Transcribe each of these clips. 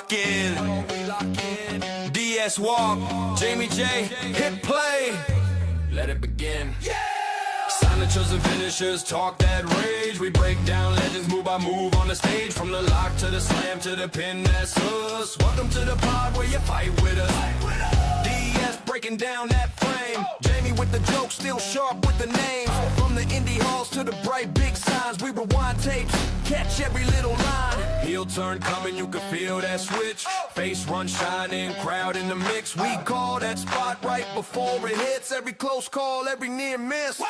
lock in. DS walk, Jamie J, hit play. Let it begin. Signatures and finishers, talk that rage. We break down legends move by move on the stage. From the lock to the slam to the pin, that's us. Welcome to the pod where you fight with us. DS breaking down that frame. Jamie with the jokes, still sharp with the names. From the indie halls to the bright big signs, we rewind tapes, catch every little line. Heel turn coming, you can feel that switch. Face run shining, crowd in the mix. We call that spot right before it hits. Every close call, every near miss.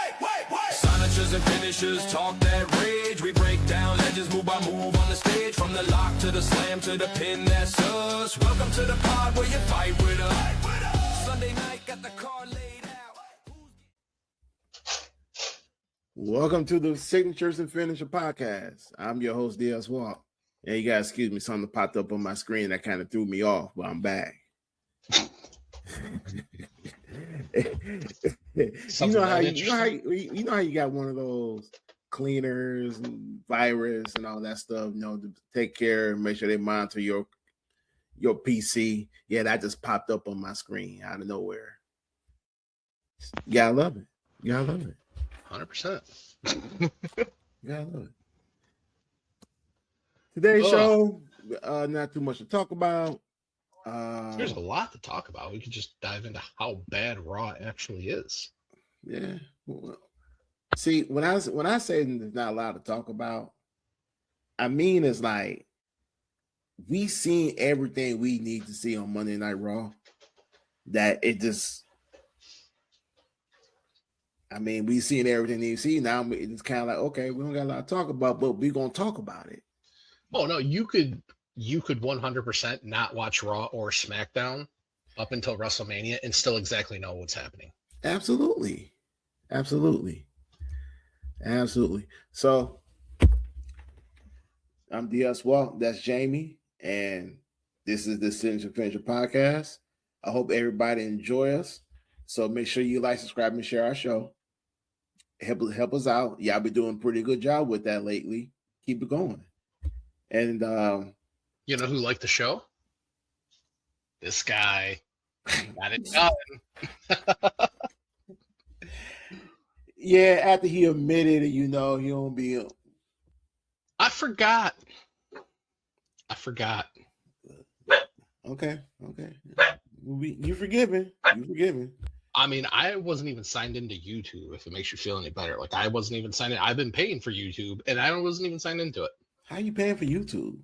Signatures and finishers, talk that rage. We break down legends move by move on the stage. From the lock to the slam to the pin, that's us. Welcome to the pod where you fight with us. Sunday night, got the car laid out. Welcome to the Signatures and Finisher podcast. I'm your host, DS Walk. Yeah, you guys excuse me, something popped up on my screen that kind of threw me off, but I'm back. you know how you got one of those cleaners and virus and all that stuff, you know, to take care and make sure they monitor your PC. Yeah, that just popped up on my screen out of nowhere. Yeah, I love it. Yeah, I love it. 100%. Yeah, I love it. Today's show, not too much to talk about. There's a lot to talk about. We could just dive into how bad Raw actually is. Yeah. Well, see, when I say there's not a lot to talk about, I mean it's like we seen everything we need to see on Monday Night Raw. That it just, I mean, we seen everything you see. Now it's kind of like, okay, we don't got a lot to talk about, but we're gonna talk about it. Oh no, you could 100% not watch Raw or SmackDown up until WrestleMania and still exactly know what's happening. Absolutely. So I'm DS Walk, that's Jamie, and this is the Sinister Adventure podcast. I hope everybody enjoy us. So make sure you like, subscribe, and share our show. Help us out. Y'all be doing a pretty good job with that lately. Keep it going. And you know who liked the show? This guy got it done. Yeah, after he admitted it, you know, he don't be. I forgot. Okay. You forgiven. I mean, I wasn't even signed into YouTube, if it makes you feel any better. Like, I wasn't even signed in. I've been paying for YouTube, and I wasn't even signed into it. How you paying for YouTube?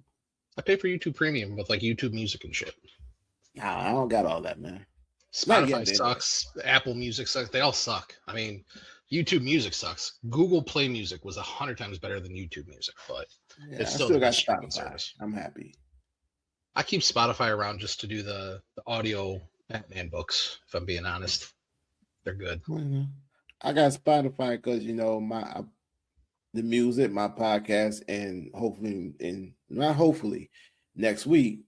I pay for YouTube Premium with, like, YouTube Music and shit. Nah, I don't got all that, man. Spotify sucks. Apple Music sucks. They all suck. I mean, YouTube Music sucks. Google Play Music was 100 times better than YouTube Music, but it's still got Spotify. Service. I'm happy. I keep Spotify around just to do the audio Batman books, if I'm being honest. They're good. I got Spotify because, you know, the music, my podcast, and not hopefully, next week,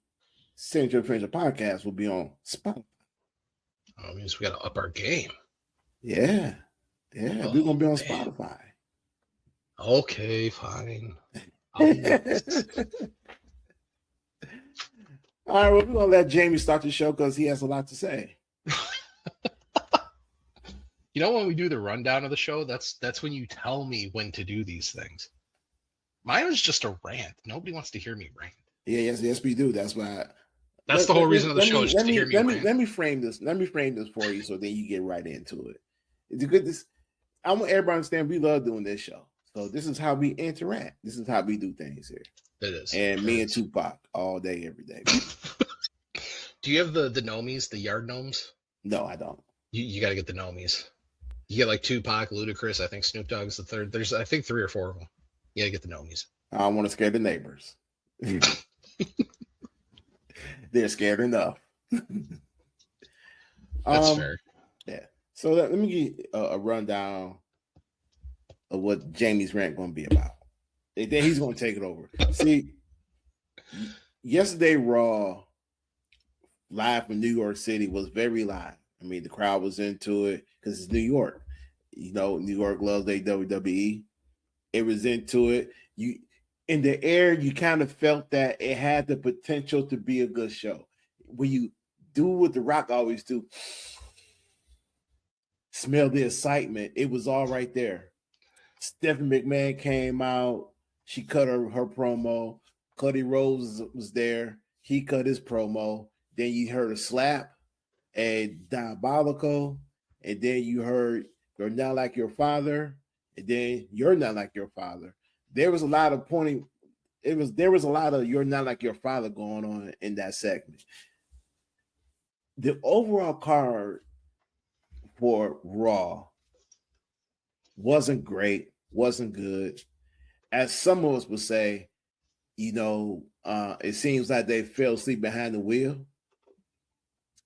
Central Adventure podcast will be on Spotify. Oh, it means we got to up our game. Yeah, we're going to be on Spotify. Okay, fine. All right, well, we're going to let Jamie start the show because he has a lot to say. You know, when we do the rundown of the show, that's when you tell me when to do these things. Mine was just a rant. Nobody wants to hear me rant. Yeah, yes, we do. That's why. That's the whole reason of the show is to hear me rant. Let me frame this for you, so then you get right into it. It's good. I want everybody to understand we love doing this show. So this is how we interact. This is how we do things here. It is. And me and Tupac all day, every day. Do you have the gnomies, the yard gnomes? No, I don't. You got to get the gnomies. You get like Tupac, Ludacris. I think Snoop Dogg's the third. There's, I think, 3 or 4 of them. You got to get the gnomies. I don't want to scare the neighbors. They're scared enough. That's fair. Yeah. So let me give a rundown of what Jamie's rant going to be about. And then he's going to take it over. See, yesterday Raw live from New York City was very live. I mean, the crowd was into it because it's New York. You know, New York loves their WWE. It was into it. in the air, you kind of felt that it had the potential to be a good show. When you do what The Rock always do, smell the excitement. It was all right there. Stephanie McMahon came out. She cut her promo. Cody Rhodes was there. He cut his promo. Then you heard a slap, a diabolical, and then you heard "You're not like your father," and then "You're not like your father." There was a lot of pointing. There was a lot of "You're not like your father" going on in that segment. The overall card for Raw wasn't great, wasn't good. As some of us would say, it seems like they fell asleep behind the wheel.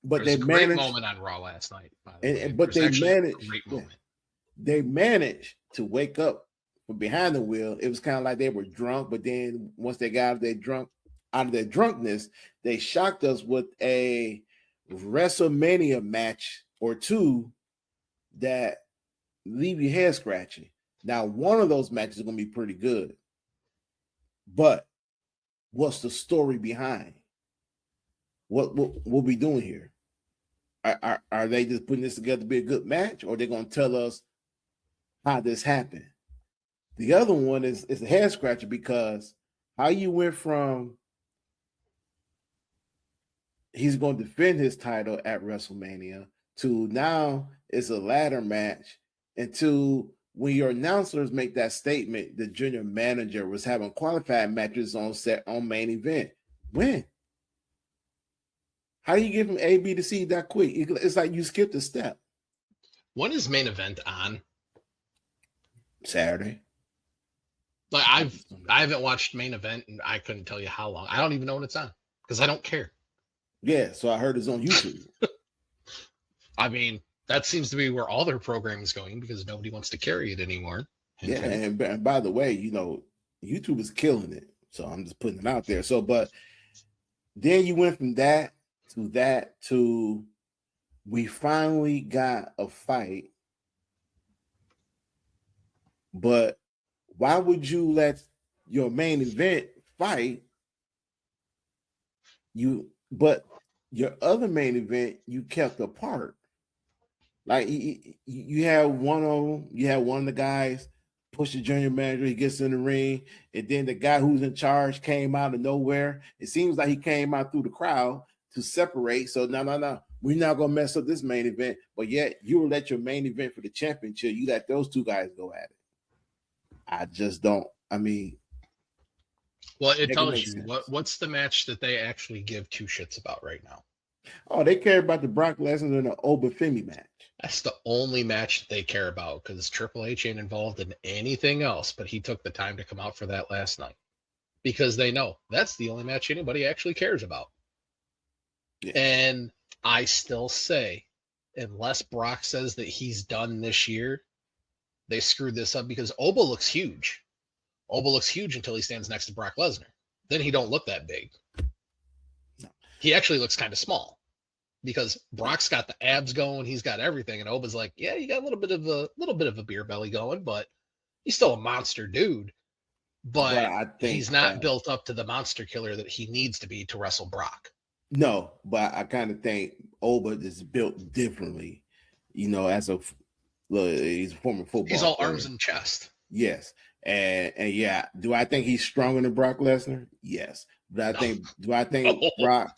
But There's they a great managed, moment on Raw last night, by the way. but There's they actually managed. a great moment. They managed to wake up from behind the wheel. It was kind of like they were drunk, but then once they got out of their drunkenness, they shocked us with a WrestleMania match or two that leave your head scratching. Now, one of those matches is going to be pretty good, but what's the story behind? What we'll be doing here? Are they just putting this together to be a good match, or are they going to tell us how this happened? The other one is a head scratcher because how you went from he's going to defend his title at WrestleMania to now it's a ladder match, and to when your announcers make that statement, the junior manager was having qualified matches on main event. When? How do you give him A, B to C that quick? It's like you skipped a step. When is main event on? Saturday. Like I haven't watched main event and I couldn't tell you how long. I don't even know when it's on because I don't care. Yeah, so I heard it's on YouTube. I mean, that seems to be where all their programming is going because nobody wants to carry it anymore. Yeah, and by the way, YouTube is killing it. So I'm just putting it out there. So, but then you went from that to we finally got a fight. But why would you let your main event fight but your other main event you kept apart? Like you had one of them, you had one of the guys push the junior manager, he gets in the ring, and then the guy who's in charge came out of nowhere. It seems like he came out through the crowd to separate. So no, we're not gonna mess up this main event, but yet you will let your main event for the championship, you let those two guys go at it. I just don't. I mean, well, it tells you what's the match that they actually give two shits about right now. Oh, they care about the Brock Lesnar and the Obafemi match. That's the only match that they care about because Triple H ain't involved in anything else, but he took the time to come out for that last night because they know that's the only match anybody actually cares about. Yeah. And I still say, unless Brock says that he's done this year, they screwed this up because Oba looks huge. Oba looks huge until he stands next to Brock Lesnar. Then he don't look that big. No. He actually looks kind of small because Brock's got the abs going. He's got everything. And Oba's like, yeah, you got a little bit of a beer belly going, but he's still a monster dude. But I think he's not built up to the monster killer that he needs to be to wrestle Brock. No, but I kind of think Oba is built differently. He's a former football player. He's all player. Arms and chest. Yes. And yeah, do I think he's stronger than Brock Lesnar? Yes. But do I think Brock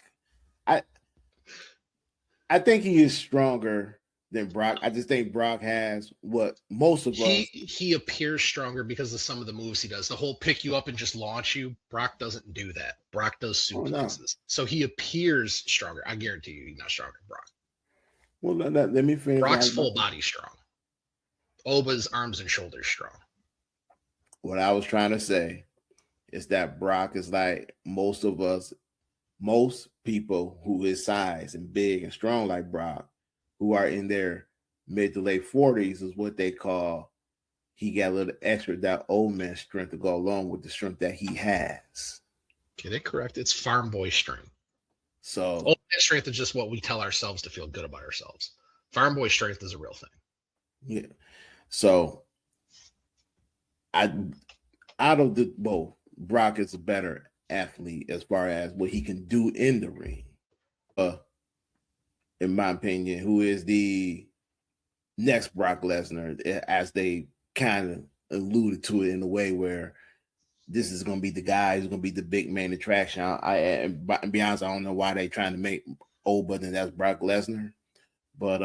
I think he is stronger than Brock. I just think Brock has what most of us. He appears stronger because of some of the moves he does. The whole pick you up and just launch you. Brock doesn't do that. Brock does suplexes. No. So he appears stronger. I guarantee you he's not stronger than Brock. Well, let me finish. Brock's full body strong. Oba's arms and shoulders strong. What I was trying to say is that Brock is like most of us, most people who is size and big and strong like Brock, who are in their mid to late 40s, is what they call he got a little extra that old man strength to go along with the strength that he has. Okay, they correct. It's farm boy strength. So old man strength is just what we tell ourselves to feel good about ourselves. Farm boy strength is a real thing. Yeah. So out of the both, Brock is a better athlete as far as what he can do in the ring. In my opinion, who is the next Brock Lesnar, as they kind of alluded to it in a way where this is going to be the guy who's going to be the big main attraction. And be honest, I don't know why they trying to make but then that's Brock Lesnar. But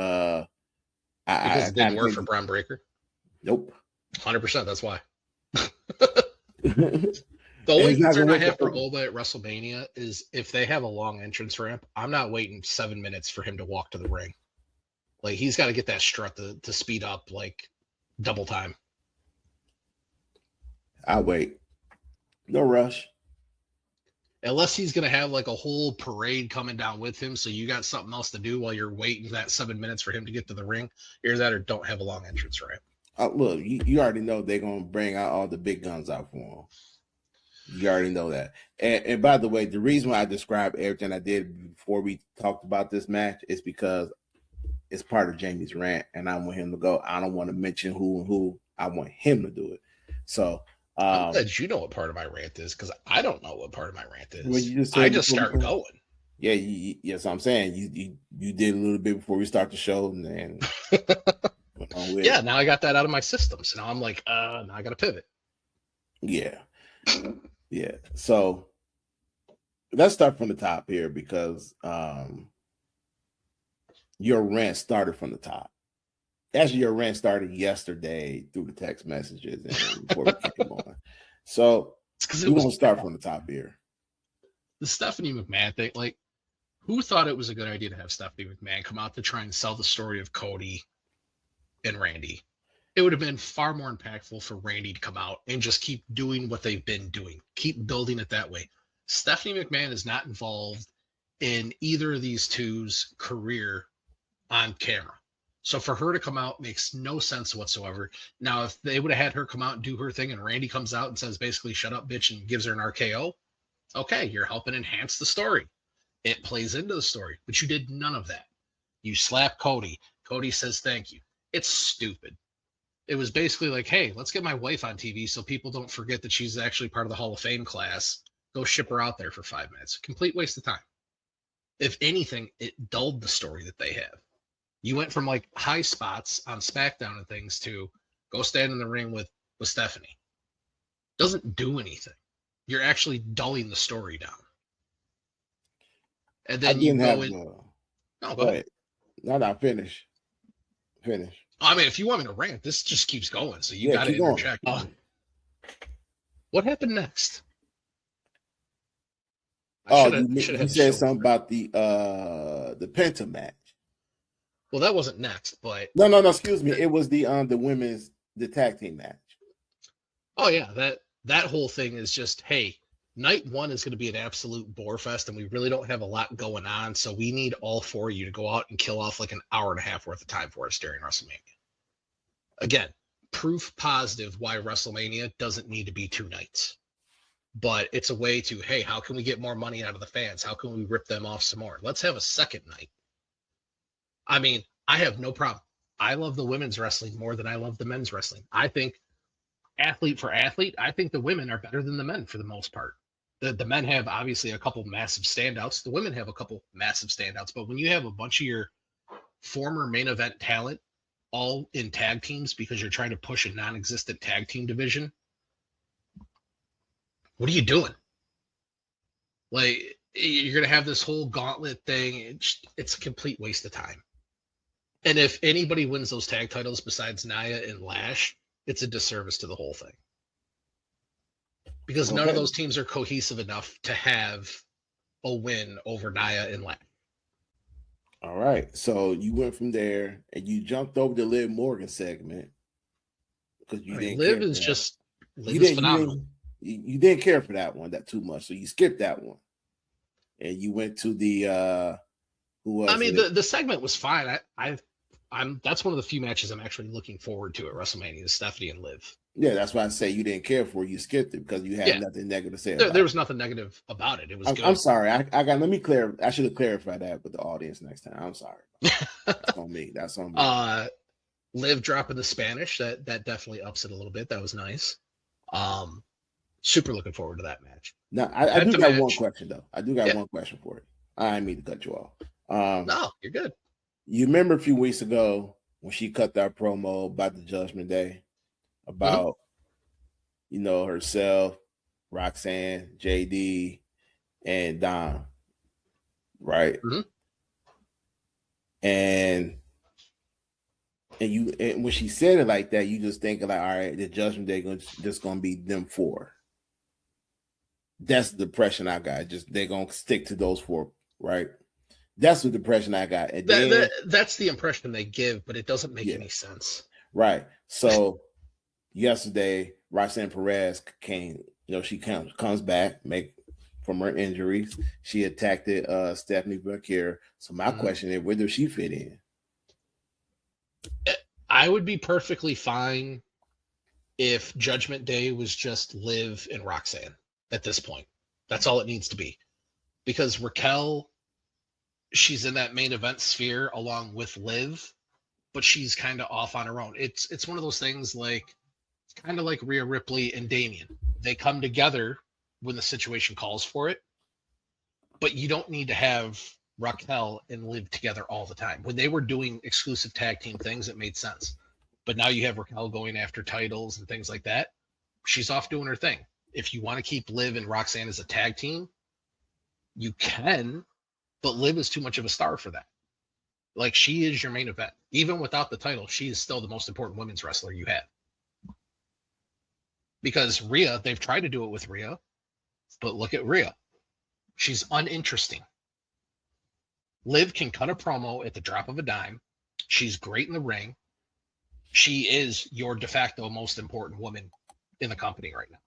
because it didn't work for Braun Breaker. Nope. 100%. That's why. The only concern I have for Oba at WrestleMania is if they have a long entrance ramp, I'm not waiting 7 minutes for him to walk to the ring. Like, he's got to get that strut to speed up like double time. I'll wait. No rush. Unless he's going to have like a whole parade coming down with him, so you got something else to do while you're waiting that 7 minutes for him to get to the ring. Either that or don't have a long entrance ramp. Look, you already know they're going to bring out all the big guns out for him. You already know that. And by the way, the reason why I described everything I did before we talked about this match is because it's part of Jamie's rant, and I want him to go. I don't want to mention who and who. I want him to do it. So I'm glad you know what part of my rant is, because I don't know what part of my rant is. Well, I just start going. Yeah, yes, I'm saying you did a little bit before we start the show, and then yeah, now I got that out of my system. So now I'm like, now I got to pivot. Yeah. Yeah. So let's start from the top here, because your rant started from the top. Actually, your rant started yesterday through the text messages and before we came on. So we're going to start from the top here. The Stephanie McMahon thing, like, who thought it was a good idea to have Stephanie McMahon come out to try and sell the story of Cody and Randy? It would have been far more impactful for Randy to come out and just keep doing what they've been doing. Keep building it that way. Stephanie McMahon is not involved in either of these two's career on camera. So for her to come out makes no sense whatsoever. Now, if they would have had her come out and do her thing and Randy comes out and says basically, shut up, bitch, and gives her an RKO, okay, you're helping enhance the story. It plays into the story, but you did none of that. You slap Cody. Cody says thank you. It's stupid. It was basically like, hey, let's get my wife on TV so people don't forget that she's actually part of the Hall of Fame class. Go ship her out there for 5 minutes. Complete waste of time. If anything, it dulled the story that they have. You went from like high spots on SmackDown and things to go stand in the ring with Stephanie. Doesn't do anything. You're actually dulling the story down. And then you go in. No, go ahead. No, finish. I mean, if you want me to rant, this just keeps going. So you got to interject. What happened next? You said something about the Penta match. Well, that wasn't next, but no. Excuse me. It was the women's tag team match. Oh yeah, that whole thing is just, hey, night one is going to be an absolute bore fest, and we really don't have a lot going on, so we need all four of you to go out and kill off like an hour and a half worth of time for us during WrestleMania. Again, proof positive why WrestleMania doesn't need to be 2 nights. But it's a way to, hey, how can we get more money out of the fans? How can we rip them off some more? Let's have a second night. I mean, I have no problem. I love the women's wrestling more than I love the men's wrestling. I think athlete for athlete, I think the women are better than the men for the most part. The men have obviously a couple massive standouts. The women have a couple massive standouts. But when you have a bunch of your former main event talent all in tag teams because you're trying to push a non-existent tag team division, what are you doing? Like, you're going to have this whole gauntlet thing. It's a complete waste of time. And if anybody wins those tag titles besides Nia and Lash, it's a disservice to the whole thing. Because none of those teams are cohesive enough to have a win over Nia and Lash. All right. So you went from there and you jumped over the Liv Morgan segment. Because Liv is just phenomenal. You didn't care for that one that too much, so you skipped that one, and you went to the the segment was fine. I'm that's one of the few matches I'm actually looking forward to at WrestleMania is Stephanie and Liv. Yeah, that's why I say you didn't care for it. You skipped it because you had nothing negative to say. There was nothing negative about it. It was good. I'm sorry. Let me clear. I should have clarified that with the audience next time. I'm sorry. That's on me. That's on me. Liv dropping the Spanish that definitely ups it a little bit. That was nice. Super looking forward to that match. Now, I do got one question though. I do got one question for you. I didn't mean to cut you off. No, you're good. You remember a few weeks ago when she cut that promo about the Judgment Day, about herself, Roxanne, JD, and Dom, right? Mm-hmm. And when she said it like that, you just think like, all right, the Judgment Day just gonna be them four. That's the impression I got. Just they're gonna stick to those four, right? That's the impression I got. And that's the impression they give, but it doesn't make any sense. Right. So yesterday, Roxanne Perez came, she comes back, from her injuries. She attacked Stephanie Bakir. So my question is, where does she fit in? I would be perfectly fine if Judgment Day was just Liv and Roxanne at this point. That's all it needs to be. Because Raquel, she's in that main event sphere along with Liv, but she's kind of off on her own. It's one of those things it's kind of like Rhea Ripley and Damian. They come together when the situation calls for it, but you don't need to have Raquel and Liv together all the time. When they were doing exclusive tag team things, it made sense. But now you have Raquel going after titles and things like that. She's off doing her thing. If you want to keep Liv and Roxanne as a tag team, you can, but Liv is too much of a star for that. She is your main event. Even without the title, she is still the most important women's wrestler you have. Because Rhea, they've tried to do it with Rhea, but look at Rhea. She's uninteresting. Liv can cut a promo at the drop of a dime. She's great in the ring. She is your de facto most important woman in the company right now.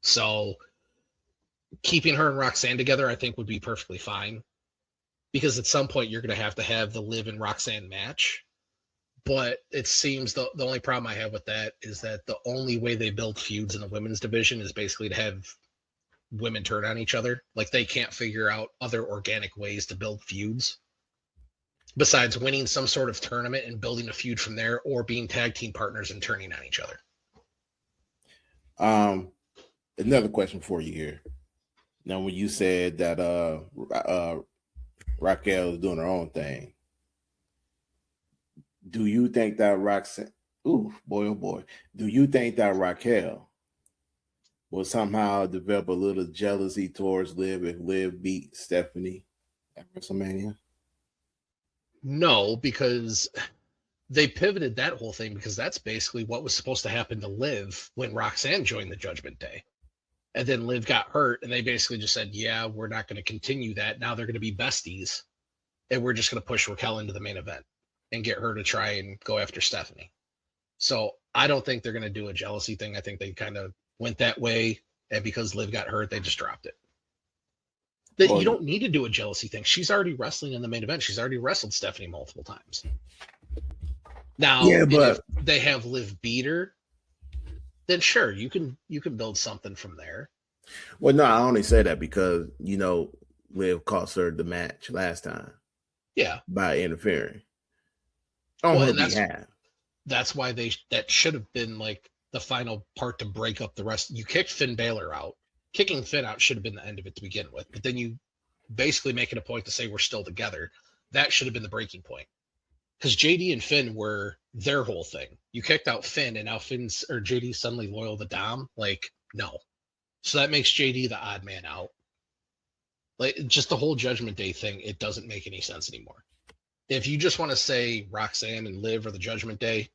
So keeping her and Roxanne together, I think, would be perfectly fine. Because at some point you're going to have the Liv and Roxanne match. But it seems the only problem I have with that is that the only way they build feuds in the women's division is basically to have women turn on each other. They can't figure out other organic ways to build feuds besides winning some sort of tournament and building a feud from there, or being tag team partners and turning on each other. Another question for you here. Now, when you said that Raquel is doing her own thing, do you think that Roxanne, oh boy, do you think that Raquel will somehow develop a little jealousy towards Liv if Liv beat Stephanie at WrestleMania? No, because they pivoted that whole thing, because that's basically what was supposed to happen to Liv when Roxanne joined the Judgment Day. And then Liv got hurt, and they basically just said, yeah, we're not going to continue that. Now they're going to be besties, and we're just going to push Raquel into the main event and get her to try and go after Stephanie. So I don't think they're going to do a jealousy thing. I think they kind of went that way, and because Liv got hurt, they just dropped it. You don't need to do a jealousy thing. She's already wrestling in the main event. She's already wrestled Stephanie multiple times. Now, if they have Liv beat her, then sure, you can build something from there. Well, no, I only say that because, Liv cost her the match last time. Yeah. By interfering. On her behalf. That's why that should have been the final part to break up the rest. You kicked Finn Balor out. Kicking Finn out should have been the end of it to begin with. But then you basically make it a point to say we're still together. That should have been the breaking point. Because JD and Finn were their whole thing. You kicked out Finn, and now JD's suddenly loyal to Dom. No. So that makes JD the odd man out. Just the whole Judgment Day thing, it doesn't make any sense anymore. If you just want to say Roxanne and Liv are the Judgment Day,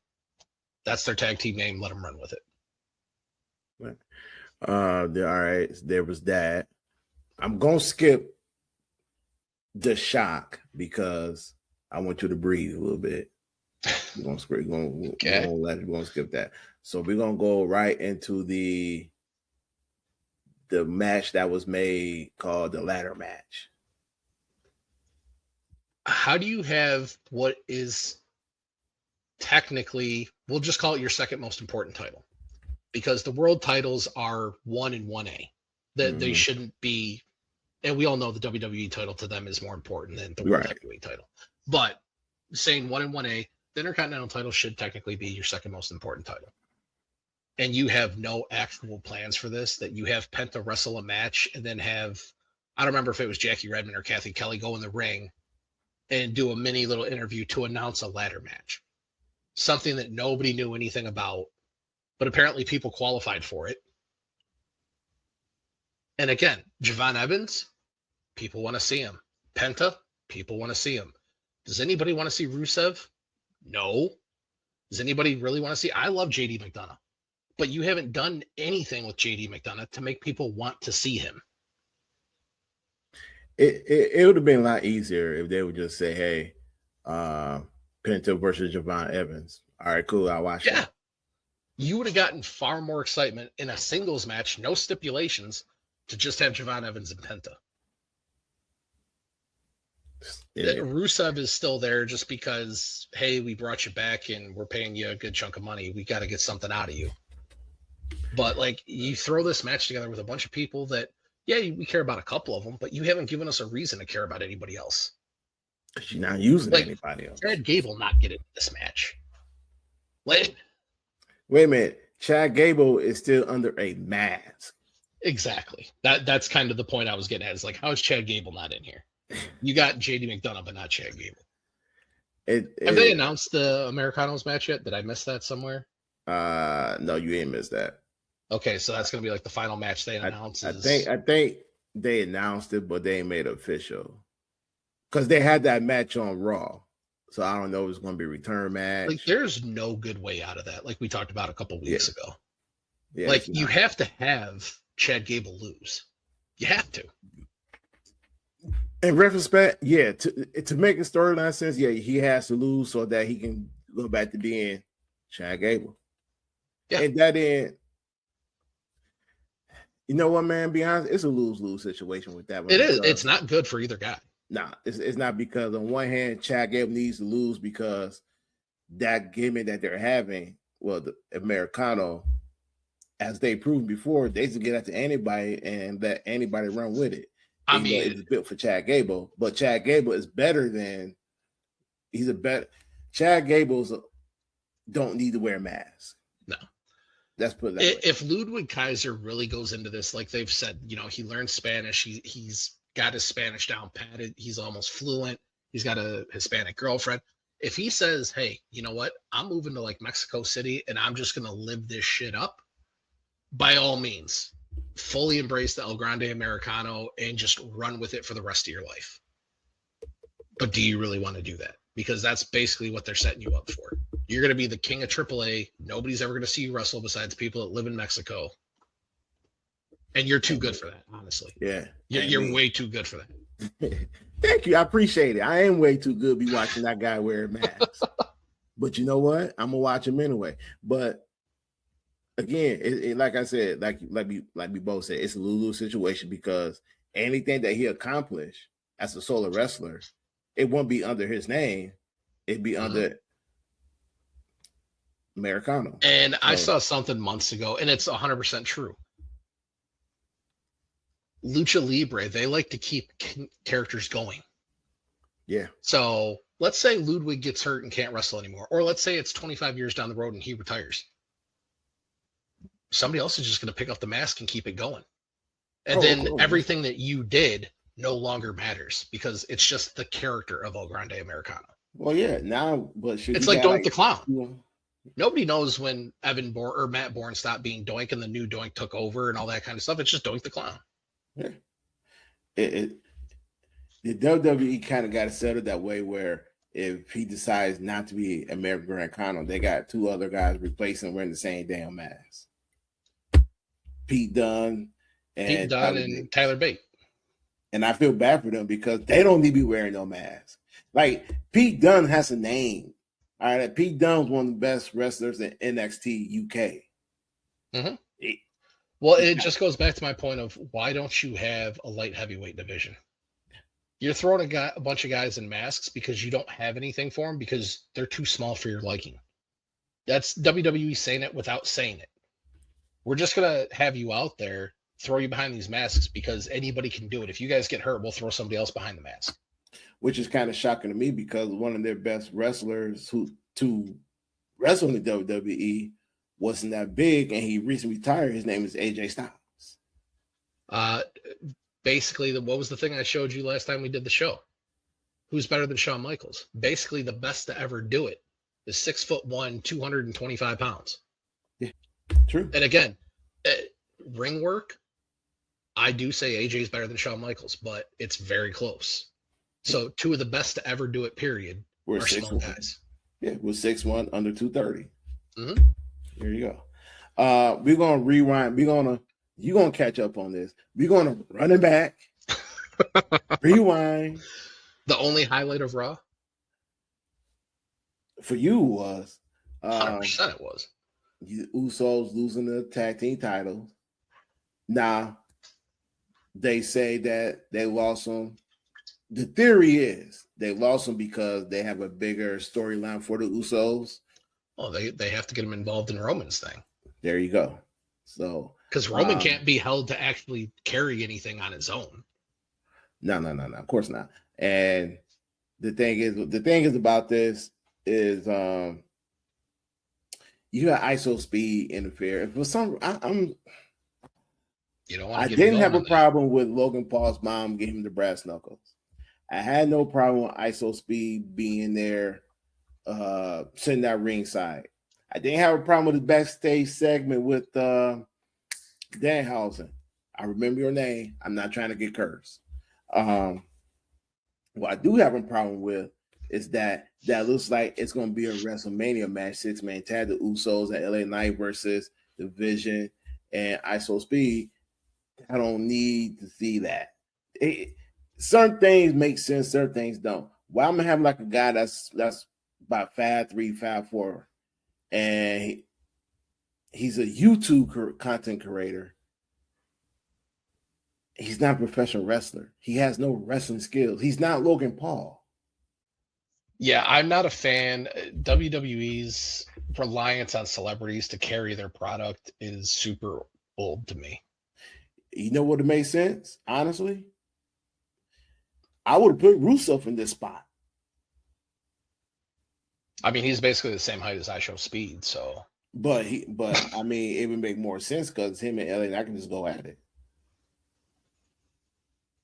that's their tag team name. Let them run with it. Right. All right. There was that. I'm going to skip the shock because I want you to breathe a little bit. We're going to skip that. So we're going to go right into the match that was made called the ladder match. How do you have what is technically, we'll just call it your second most important title, because the world titles are 1 and 1A. That they shouldn't be, and we all know the WWE title to them is more important than the World Heavyweight title. But saying 1 and 1A, the Intercontinental title should technically be your second most important title. and you have no actual plans for this, that you have Penta wrestle a match and then have, I don't remember if it was Jackie Redmond or Kathy Kelly, go in the ring and do a mini little interview to announce a ladder match. Something that nobody knew anything about, but apparently people qualified for it. And again, Javon Evans, people want to see him. Penta, people want to see him. Does anybody want to see Rusev? No. Does anybody really want to see? I love JD McDonough, but you haven't done anything with JD McDonough to make people want to see him. It would have been a lot easier if they would just say, "Hey, Penta versus Javon Evans." All right, cool. I'll watch it. You would have gotten far more excitement in a singles match, no stipulations, to just have Javon Evans and Penta. Yeah. Rusev is still there just because, hey, we brought you back and we're paying you a good chunk of money. We got to get something out of you. But like, you throw this match together with a bunch of people that, yeah, we care about a couple of them, but you haven't given us a reason to care about anybody else. You're not using anybody else. Chad Gable not get in this match. Wait a minute. Chad Gable is still under a mask. Exactly. That's kind of the point I was getting at. Is like, how is Chad Gable not in here? You got JD McDonough, but not Chad Gable. Have they announced the Americanos match yet? Did I miss that somewhere? No, you ain't missed that. Okay, so that's gonna be like the final match they announced. I think they announced it, but they ain't made it official. Because they had that match on Raw. So I don't know if it's gonna be a return match. Like, there's no good way out of that, like we talked about a couple weeks ago. Yeah, like, you have to have Chad Gable lose. You have to. In retrospect, yeah, to make a storyline sense, yeah, he has to lose so that he can go back to being Chad Gable. Yeah. And that end, you know what, man? Be honest, it's a lose-lose situation with that one. It is. It's not good for either guy. Nah, it's not, because on one hand, Chad Gable needs to lose because that gimmick that they're having, well, the Americano, as they proved before, they can get at to anybody and let anybody run with it. I mean, it's built for Chad Gable, but Chad Gable is better than Chad Gable's don't need to wear masks. No. Let's put it that way. If Ludwig Kaiser really goes into this, like they've said, he learned Spanish. He's got his Spanish down patted. He's almost fluent. He's got a Hispanic girlfriend. If he says, hey, you know what? I'm moving to like Mexico City and I'm just going to live this shit up, by all means, fully embrace the El Grande Americano and just run with it for the rest of your life. But do you really want to do that? Because that's basically what they're setting you up for. You're going to be the king of AAA. Nobody's ever going to see you wrestle besides people that live in Mexico. And you're too good for that, honestly. Yeah. You're way too good for that. Thank you. I appreciate it. I am way too good to be watching that guy wear masks. But you know what? I'm going to watch him anyway. But again, it like I said, like we both said, it's a lose-lose situation because anything that he accomplished as a solo wrestler, it won't be under his name. It'd be under Americano. And I saw something months ago, and it's 100% true. Lucha Libre, they like to keep characters going. Yeah. So let's say Ludwig gets hurt and can't wrestle anymore. Or let's say it's 25 years down the road and he retires. Somebody else is just going to pick up the mask and keep it going. And then everything that you did no longer matters because it's just the character of El Grande Americano. Well, yeah, now, but it's like Doink the Clown. Yeah. Nobody knows when Matt Bourne stopped being Doink and the new Doink took over and all that kind of stuff. It's just Doink the Clown. Yeah. The WWE kind of got it settled that way where if he decides not to be American Grand Con, they got two other guys replacing wearing the same damn mask. Pete Dunne and Tyler Bate. And I feel bad for them because they don't need to be wearing no mask. Like, Pete Dunne has a name. All right, Pete Dunne's one of the best wrestlers in NXT UK. Mm-hmm. Well, it just goes back to my point of why don't you have a light heavyweight division? You're throwing a bunch of guys in masks because you don't have anything for them because they're too small for your liking. That's WWE saying it without saying it. We're just going to have you out there, throw you behind these masks because anybody can do it. If you guys get hurt, we'll throw somebody else behind the mask. Which is kind of shocking to me because one of their best wrestlers to wrestle in the WWE wasn't that big, and he recently retired. His name is AJ Styles. Basically, what was the thing I showed you last time we did the show? Who's better than Shawn Michaels? Basically, the best to ever do it is 6'1", 225 pounds. Yeah, true. And again, ring work, I do say AJ is better than Shawn Michaels, but it's very close. So two of the best to ever do it, period, We're are small guys. Yeah, we're 6'1", under 230. Mm-hmm. There you go. We're gonna rewind. You're gonna catch up on this. We're gonna run it back. Rewind. The only highlight of Raw For you was 100% it was. The Usos losing the tag team titles. Now, they say that they lost them. The theory is they lost them because they have a bigger storyline for the Usos. Oh, they have to get him involved in Roman's thing. There you go. So because Roman can't be held to actually carry anything on his own. No. Of course not. And the thing is about this is you got ISO speed interfere. For some, I didn't have a problem with Logan Paul's mom giving him the brass knuckles. I had no problem with ISO speed being there, sitting at ringside. I didn't have a problem with the backstage segment with Danhausen. I remember your name. I'm not trying to get cursed. What I do have a problem with is that looks like it's going to be a WrestleMania match, 6-man tag, the Usos and LA Knight versus the Vision and ISO Speed. I don't need to see that. Certain things make sense, certain things don't. Why I'm gonna have like a guy that's about 5'3", 5'4", and he's a YouTube content creator. He's not a professional wrestler. He has no wrestling skills. He's not Logan Paul. Yeah, I'm not a fan. WWE's reliance on celebrities to carry their product is super old to me. You know what? It made sense, honestly. I would have put Rusev in this spot. I mean, he's basically the same height as I Show Speed, so. But I mean, it would make more sense because him and LA, I can just go at it.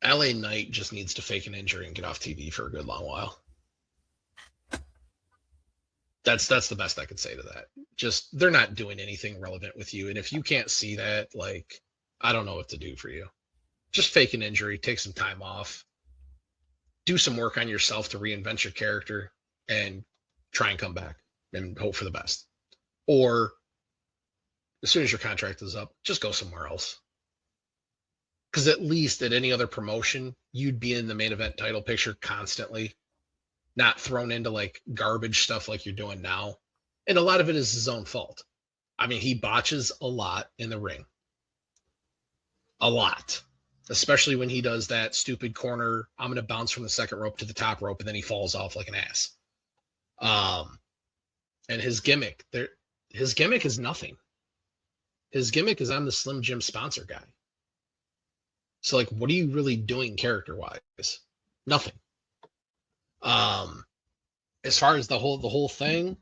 LA Knight just needs to fake an injury and get off TV for a good long while. That's the best I could say to that. Just, they're not doing anything relevant with you. And if you can't see that, like, I don't know what to do for you. Just fake an injury, take some time off, do some work on yourself to reinvent your character, and try and come back and hope for the best. Or as soon as your contract is up, just go somewhere else. Because at least at any other promotion, you'd be in the main event title picture constantly, not thrown into like garbage stuff like you're doing now. And a lot of it is his own fault. I mean, he botches a lot in the ring. A lot. Especially when he does that stupid corner, I'm going to bounce from the second rope to the top rope, and then he falls off like an ass. And his gimmick is nothing. His gimmick is I'm the Slim Jim sponsor guy. So, like, what are you really doing character-wise? Nothing. As far as the whole thing,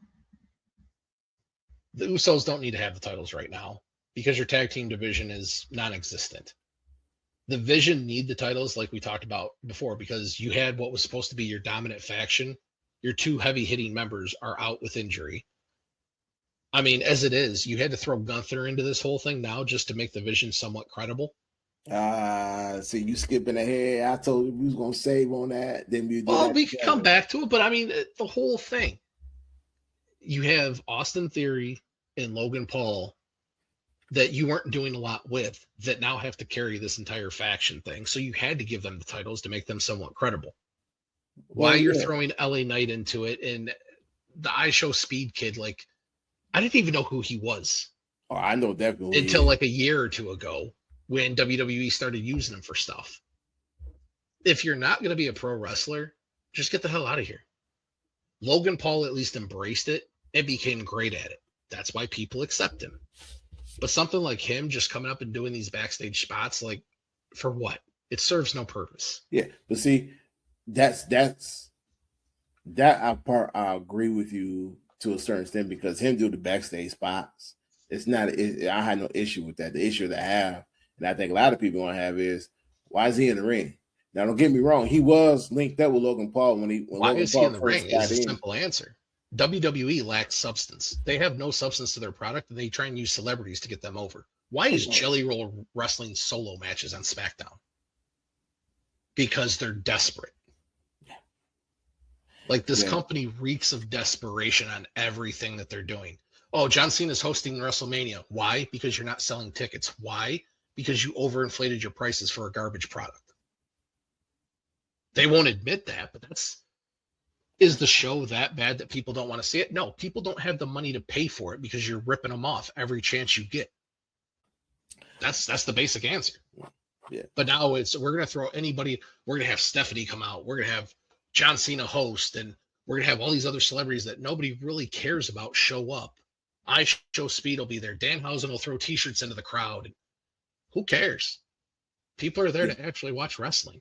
the Usos don't need to have the titles right now because your tag team division is non-existent. The Vision need the titles like we talked about before because you had what was supposed to be your dominant faction. Your two heavy-hitting members are out with injury. I mean, as it is, you had to throw Gunther into this whole thing now just to make the Vision somewhat credible. See, you skipping ahead. I told you we was going to save on that. Then we can come back to it, but I mean, the whole thing. You have Austin Theory and Logan Paul that you weren't doing a lot with that now have to carry this entire faction thing. So you had to give them the titles to make them somewhat credible. Why you're throwing LA Knight into it and the I Show Speed kid, like, I didn't even know who he was. Oh, I know definitely. Until like a year or two ago when WWE started using him for stuff. If you're not going to be a pro wrestler, just get the hell out of here. Logan Paul at least embraced it and became great at it. That's why people accept him. But something like him just coming up and doing these backstage spots, like, for what? It serves no purpose. Yeah, but see, that part I agree with you to a certain extent because him do the backstage spots, It's not. I had no issue with that. The issue that I have, and I think a lot of people gonna have, is why is he in the ring? Now, don't get me wrong. He was linked up with Logan Paul when Why Logan is he Paul in the first ring? got Is a in. simple answer. WWE lacks substance. They have no substance to their product, and they try and use celebrities to get them over. Why is Jelly Roll wrestling solo matches on SmackDown? Because they're desperate. Like, this company reeks of desperation on everything that they're doing. Oh, John Cena's hosting WrestleMania. Why? Because you're not selling tickets. Why? Because you overinflated your prices for a garbage product. They won't admit that, but is the show that bad that people don't want to see it? No, people don't have the money to pay for it because you're ripping them off every chance you get. That's the basic answer. Yeah. But now we're gonna throw anybody. We're gonna have Stephanie come out. We're gonna have John Cena host, and we're gonna have all these other celebrities that nobody really cares about show up. Show Speed will be there. Danhausen will throw T-shirts into the crowd. Who cares? People are there to actually watch wrestling.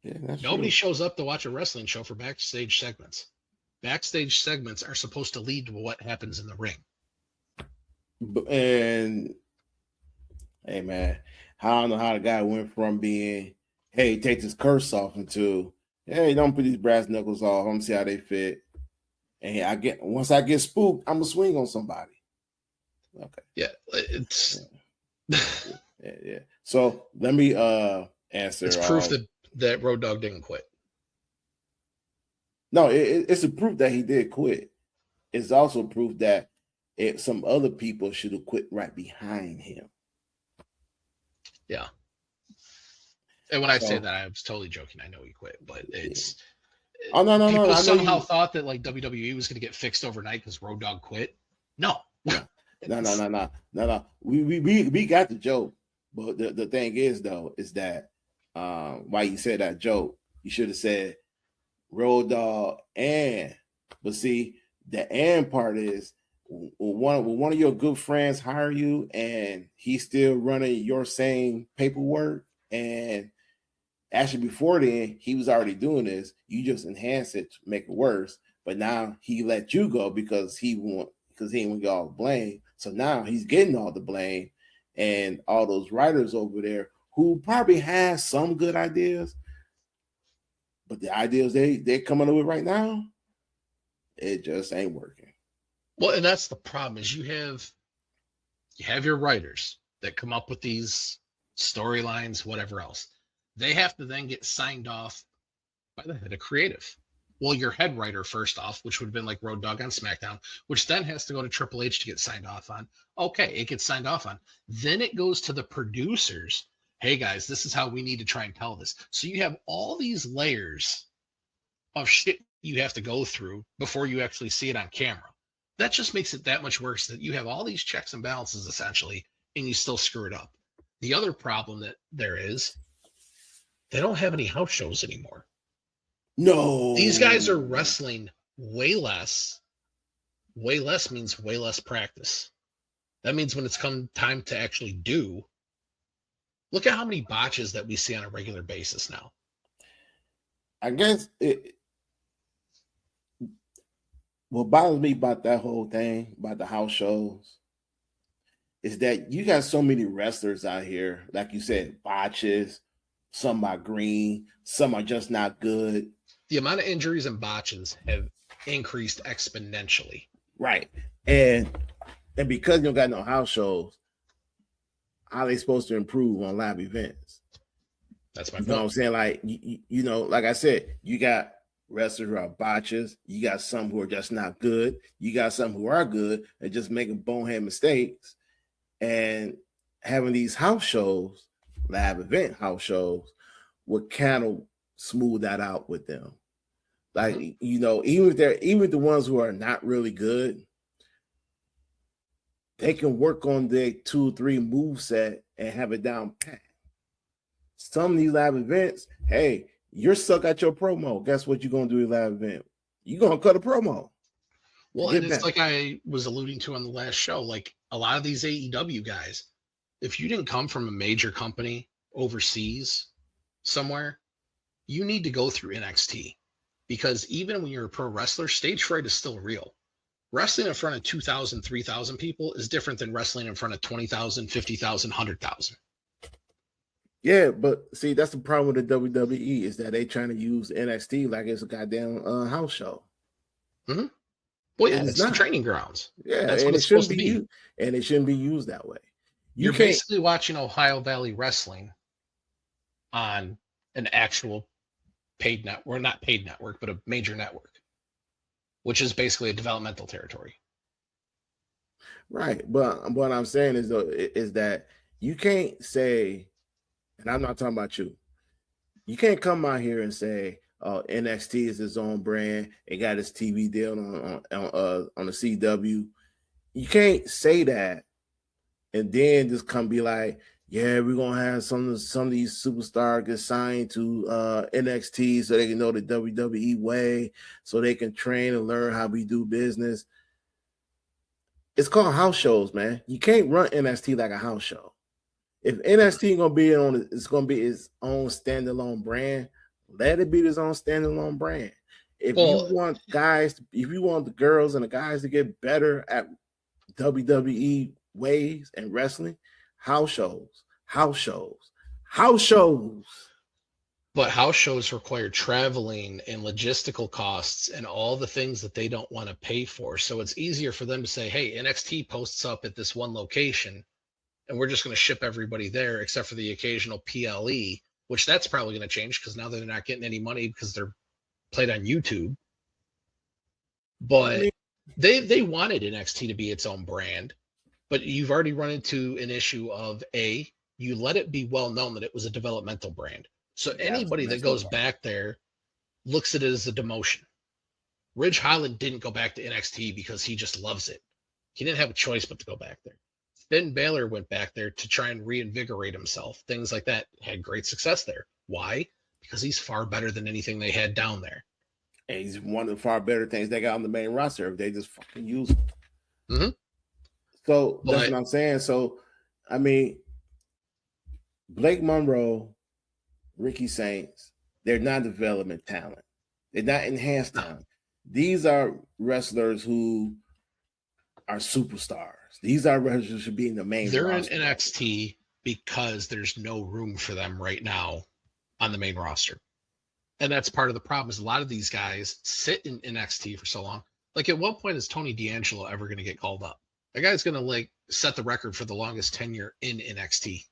Yeah, Nobody shows up to watch a wrestling show for backstage segments. Backstage segments are supposed to lead to what happens in the ring. And hey, man, I don't know how the guy went from being, hey, take this curse off, into, hey, don't put these brass knuckles off. I'm gonna see how they fit. And once I get spooked, I'm gonna swing on somebody. Okay. Yeah, it's yeah. So let me answer. It's proof that Road Dogg didn't quit. No, it's a proof that he did quit. It's also proof that some other people should have quit right behind him. Yeah. And when I say that, I was totally joking. I know he quit, but it's. Oh no! People somehow thought that like WWE was going to get fixed overnight because Road Dogg quit. No. No. We got the joke, but the thing is though is that why you said that joke, you should have said Road Dogg but see, the and part is one of your good friends hire you and he's still running your same paperwork, and actually before then he was already doing this. You just enhance it to make it worse, but now he let you go because he didn't get all the blame. So now he's getting all the blame, and all those writers over there who probably have some good ideas, but the ideas they're coming up with right now, it just ain't working. Well, and that's the problem is you have your writers that come up with these storylines, whatever else. They have to then get signed off by the head of creative. Well, your head writer, first off, which would have been like Road Dogg on SmackDown, which then has to go to Triple H to get signed off on. Okay, it gets signed off on. Then it goes to the producers. Hey, guys, this is how we need to try and tell this. So you have all these layers of shit you have to go through before you actually see it on camera. That just makes it that much worse that you have all these checks and balances, essentially, and you still screw it up. The other problem that there is, they don't have any house shows anymore. No. These guys are wrestling way less. Way less means way less practice. That means when it's come time to actually do, look at how many botches that we see on a regular basis now. I guess what bothers me about that whole thing, about the house shows, is that you got so many wrestlers out here, like you said, botches, some are green, some are just not good. The amount of injuries and botches have increased exponentially. Right. And because you don't got no house shows, how are they supposed to improve on live events? That's my point. You know what I'm saying? Like, you know, like I said, you got wrestlers who are botches. You got some who are just not good. You got some who are good and just making bonehead mistakes. And having these house shows, live event house shows, would kind of smooth that out with them. Like, you know, even if the ones who are not really good, they can work on their 2-3 move set and have it down pat. Some of these live events, hey, you're stuck at your promo. Guess what you're gonna do in live event? You're gonna cut a promo. Well, and it's like I was alluding to on the last show, like a lot of these AEW guys, if you didn't come from a major company overseas somewhere, you need to go through NXT, because even when you're a pro wrestler, stage fright is still real. Wrestling in front of 2,000, 3,000 people is different than wrestling in front of 20,000, 50,000, 100,000. Yeah, but see, that's the problem with the WWE is that they trying to use NXT like it's a goddamn house show. Mm-hmm. Well, yeah, And it's the training grounds. Yeah, That's and what it it's supposed shouldn't to be be. used, and it shouldn't be used that way. You're basically watching Ohio Valley Wrestling on an actual paid network, or not paid network, but a major network, which is basically a developmental territory. Right, but what I'm saying is though is that you can't say, and I'm not talking about you. You can't come out here and say, "Oh, NXT is its own brand. It got its TV deal on the CW." You can't say that and then just come be like, "Yeah, we're gonna have some of these superstars get signed to NXT so they can know the WWE way, so they can train and learn how we do business." It's called house shows, man. You can't run NXT like a house show. If NXT gonna be it's gonna be its own standalone brand, let it be its own standalone brand. If you want the girls and the guys to get better at WWE ways and wrestling, house shows, house shows, house shows. But house shows require traveling and logistical costs and all the things that they don't want to pay for. So it's easier for them to say, hey, NXT posts up at this one location and we're just going to ship everybody there except for the occasional PLE, which that's probably going to change because now they're not getting any money because they're played on YouTube. But they wanted NXT to be its own brand, but you've already run into an issue of you let it be well known that it was a developmental brand. So anybody that goes back there looks at it as a demotion. Ridge Holland didn't go back to NXT because he just loves it. He didn't have a choice but to go back there. Finn Balor went back there to try and reinvigorate himself. Things like that. Had great success there. Why? Because he's far better than anything they had down there. And he's one of the far better things they got on the main roster if they just fucking use him. Mm-hmm. So that's what I'm saying. So, I mean, Blake Monroe, Ricky Saints, they're not development talent. They're not enhanced talent. These are wrestlers who are superstars. These are wrestlers who should be in the main roster. They're in NXT because there's no room for them right now on the main roster. And that's part of the problem is a lot of these guys sit in NXT for so long. Like at what point is Tony D'Angelo ever going to get called up? That guy's going to like set the record for the longest tenure in NXT.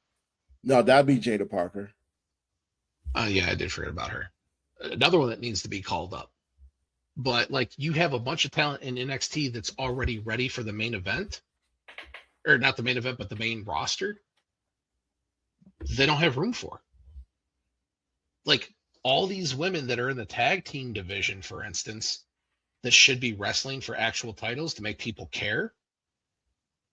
No, that'd be Jada Parker. Yeah, I did forget about her. Another one that needs to be called up. But like you have a bunch of talent in NXT that's already ready for the main event, or not the main event, but the main roster. They don't have room for. Like all these women that are in the tag team division, for instance, that should be wrestling for actual titles to make people care.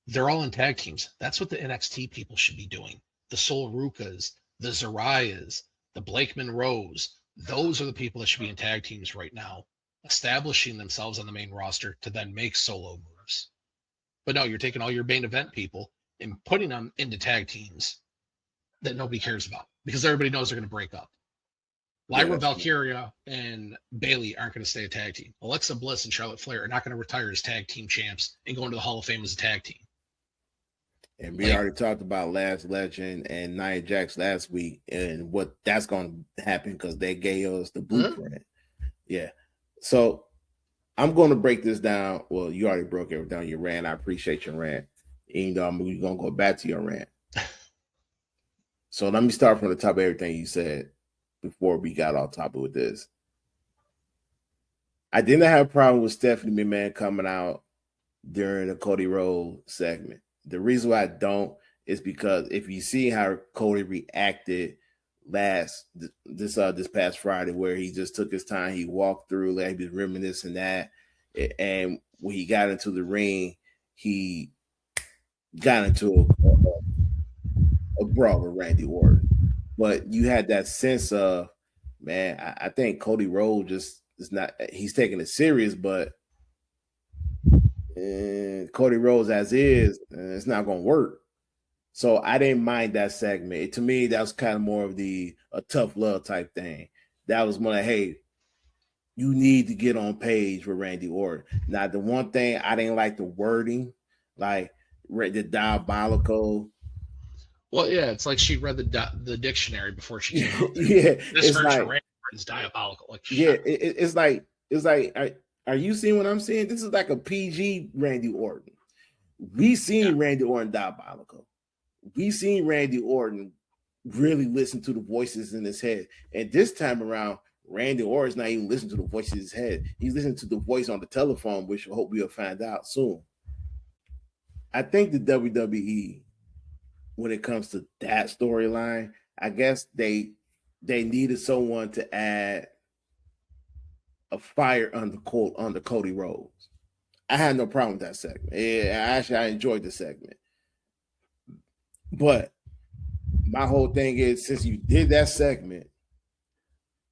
They're all in tag teams. That's what the NXT people should be doing. The Sol Rukas, the Zarayas, the Blake Monroes. Those are the people that should be in tag teams right now, establishing themselves on the main roster to then make solo moves. But no, you're taking all your main event people and putting them into tag teams that nobody cares about because everybody knows they're going to break up. Lyra Valkyria and Bayley aren't going to stay a tag team. Alexa Bliss and Charlotte Flair are not going to retire as tag team champs and go into the Hall of Fame as a tag team. And we already talked about Last Legend and Nia Jax last week and what that's going to happen because they gave us the blueprint. Yeah. So I'm going to break this down. Well, you already broke it down, your rant. I appreciate your rant. Even though I'm going to go back to your rant. So let me start from the top of everything you said before we got off topic with this. I didn't have a problem with Stephanie McMahon coming out during the Cody Rhodes segment. The reason why I don't is because if you see how Cody reacted this past Friday, where he just took his time, he walked through, like he was reminiscing that, and when he got into the ring, he got into a brawl with Randy Orton. But you had that sense of, man, I think Cody Rhodes just is not. He's taking it serious, but. And Cody Rhodes as is, it's not going to work. So I didn't mind that segment. To me, that was kind of more of a tough love type thing. That was more like, hey, you need to get on page with Randy Orton. Now, the one thing I didn't like the wording, like the diabolical. Well, yeah, it's like she read the dictionary before she came out there. Yeah, This it's version like of Randy Orton is diabolical. Like, yeah, it's like are you seeing what I'm saying? This is like a PG Randy Orton. We seen Randy Orton diabolical. We seen Randy Orton really listen to the voices in his head, and this time around, Randy Orton's not even listening to the voice in his head. He's listening to the voice on the telephone, which I hope we'll find out soon. I think the WWE, when it comes to that storyline, I guess they needed someone to add a fire under Cody Rhodes. I had no problem with that segment. Yeah, I enjoyed the segment. But my whole thing is, since you did that segment,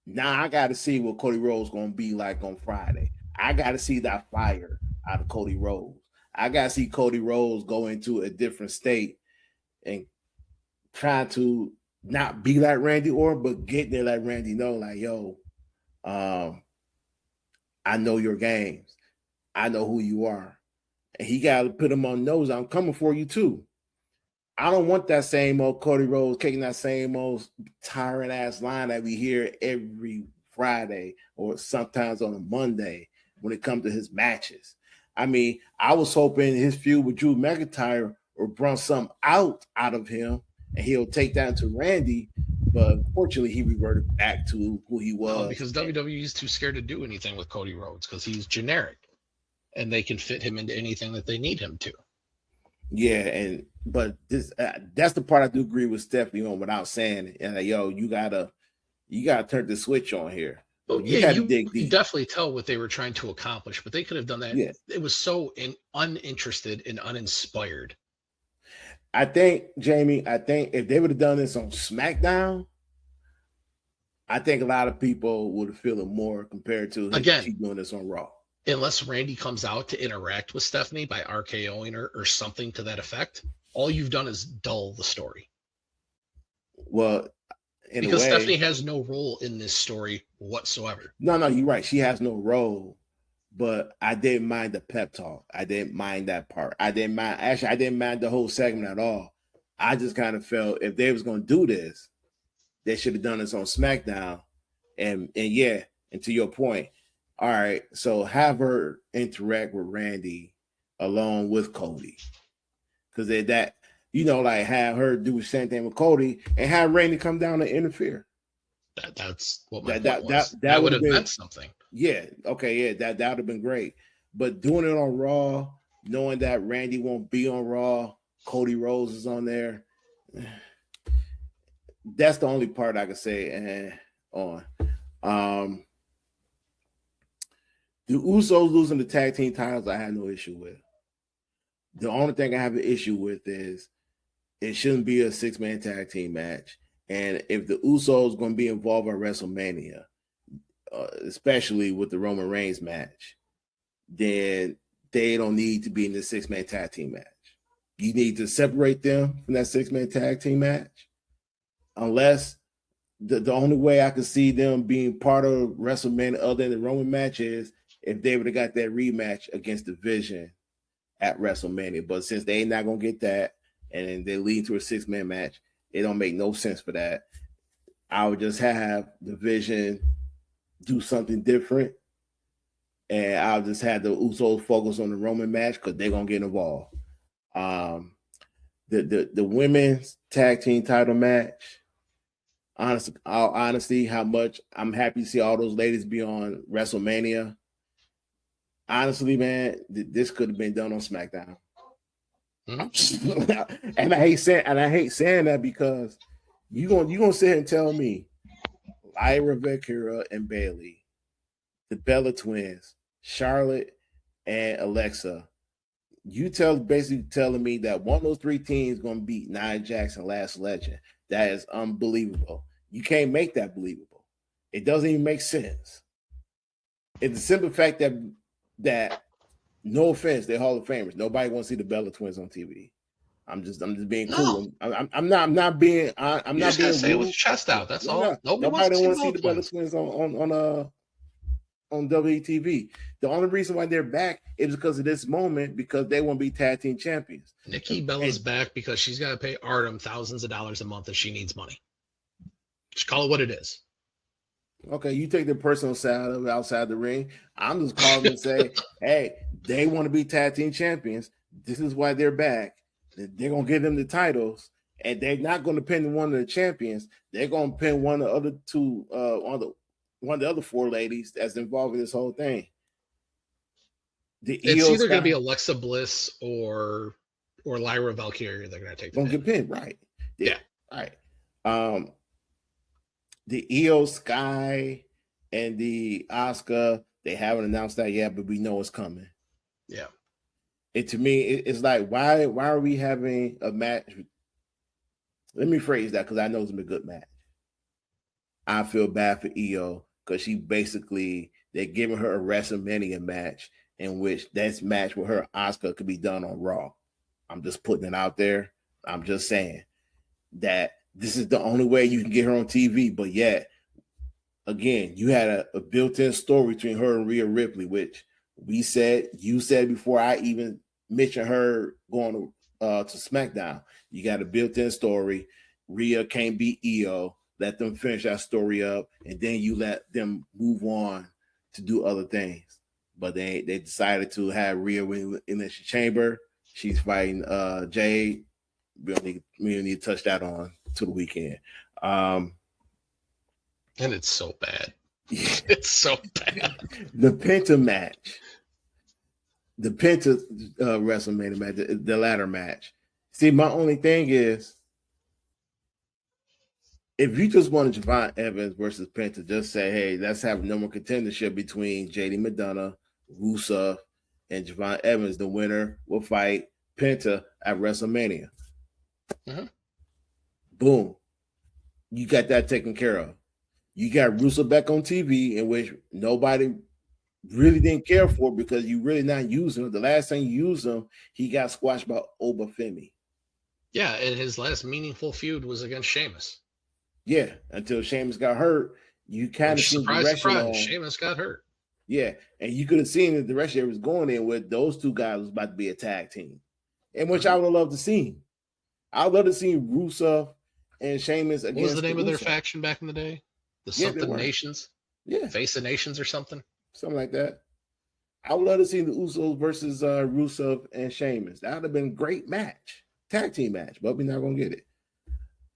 now I got to see what Cody Rhodes going to be like on Friday. I got to see that fire out of Cody Rhodes. I got to see Cody Rhodes go into a different state and try to not be like Randy Orton, but get there like Randy know, like, yo, I know your games. I know who you are. And he got to put him on nose. I'm coming for you too. I don't want that same old Cody Rhodes kicking that same old tiring ass line that we hear every Friday or sometimes on a Monday when it comes to his matches. I mean, I was hoping his feud with Drew McIntyre or bring something out of him and he'll take that to Randy. But unfortunately, he reverted back to who he was. No, because WWE is too scared to do anything with Cody Rhodes because he's generic and they can fit him into anything that they need him to. Yeah, but this that's the part I do agree with Stephanie on without saying it. And like, yo, you gotta turn the switch on here. Oh, you definitely tell what they were trying to accomplish, but they could have done that. Yeah. It was so uninterested and uninspired. I think, Jamie, if they would have done this on SmackDown, I think a lot of people would have felt it more compared to keep doing this on Raw. Unless Randy comes out to interact with Stephanie by RKOing her or something to that effect, all you've done is dull the story. Well, because Stephanie has no role in this story whatsoever. No, you're right. She has no role, but I didn't mind the pep talk. I didn't mind that part. I didn't mind the whole segment at all. I just kind of felt if they was going to do this, they should have done this on SmackDown. And to your point, all right, so have her interact with Randy along with Cody. Because that, like have her do the same thing with Cody and have Randy come down and interfere. That's what my point was. That would have meant something. Yeah, okay, yeah, that would have been great. But doing it on Raw, knowing that Randy won't be on Raw, Cody Rhodes is on there, that's the only part I could say on. The Usos losing the tag team titles, I had no issue with. The only thing I have an issue with is it shouldn't be a 6-man tag team match. And if the Usos going to be involved in WrestleMania, especially with the Roman Reigns match, then they don't need to be in the 6-man tag team match. You need to separate them from that 6-man tag team match. Unless the only way I could see them being part of WrestleMania other than the Roman match is if they would have got that rematch against the Vision at WrestleMania. But since they ain't not going to get that and they lead to a 6-man match, it don't make no sense for that. I would just have the Vision do something different, and I'll just have the Usos focus on the Roman match because they're going to get involved. The women's tag team title match, honestly, how much I'm happy to see all those ladies be on WrestleMania. Honestly, man, this could have been done on SmackDown. Mm-hmm. and I hate saying that because you gonna sit here and tell me Lyra Valkyria and Bayley, the Bella Twins, Charlotte and Alexa, basically telling me that one of those 3 teams gonna beat Nia Jax and Last Legend. That is unbelievable. You can't make that believable. It doesn't even make sense. It's the simple fact that no offense, they're Hall of Famers. Nobody wants to see the Bella Twins on TV. I'm just being cool. I'm not being say it with your chest out. That's all. Nobody wants to see the Bella Twins on on WTV. The only reason why they're back is because of this moment, because they want to be tag team champions. Nikki Bella's back because she's got to pay Artem thousands of dollars a month if she needs money. Just call it what it is. Okay, you take the personal side of it outside the ring. I'm just calling and say, hey, they want to be tag team champions. This is why they're back. They're gonna give them the titles, and they're not going to pin one of the champions. They're going to pin one of the other two, one of the other four ladies that's involved in this whole thing. It's either going to be Alexa Bliss or Lyra Valkyria. They're going to take. Gonna get pinned, right? Yeah, right. The Io Sky and the Asuka, they haven't announced that yet, but we know it's coming. Yeah. To me, it's like, why are we having a match? Let me phrase that, because I know it's been a good match. I feel bad for Io because they're giving her a WrestleMania match in which that match with her Asuka could be done on Raw. I'm just putting it out there. I'm just saying that this is the only way you can get her on TV, but yet, again, you had a built-in story between her and Rhea Ripley, which you said before I even mentioned her going to SmackDown. You got a built-in story. Rhea can't beat Io. Let them finish that story up, and then you let them move on to do other things. But they decided to have Rhea in the chamber. She's fighting Jade. We don't need to touch that on to the weekend. And it's so bad. It's so bad. The Penta match. The Penta WrestleMania match, the ladder match. See, my only thing is, if you just wanted Javon Evans versus Penta, just say, hey, let's have a number one contendership between JD McDonough, Rusev, and Javon Evans. The winner will fight Penta at WrestleMania. Mm-hmm. Boom. You got that taken care of. You got Rusev back on TV, in which nobody really didn't care for because you really not using him. The last time you used him, he got squashed by Oba Femi. Yeah, and his last meaningful feud was against Sheamus. Yeah, until Sheamus got hurt, you kind of seen the direction on. Sheamus got hurt. Yeah, and you could have seen the direction it was going in with those two guys was about to be a tag team, in which I would have loved to see. I would love to see Rusev and Sheamus against. What was the name of their faction back in the day? The something Nations? Yeah. Face of Nations or something? Something like that. I would love to see the Usos versus Rusev and Sheamus. That would have been a great match. Tag team match, but we're not going to get it.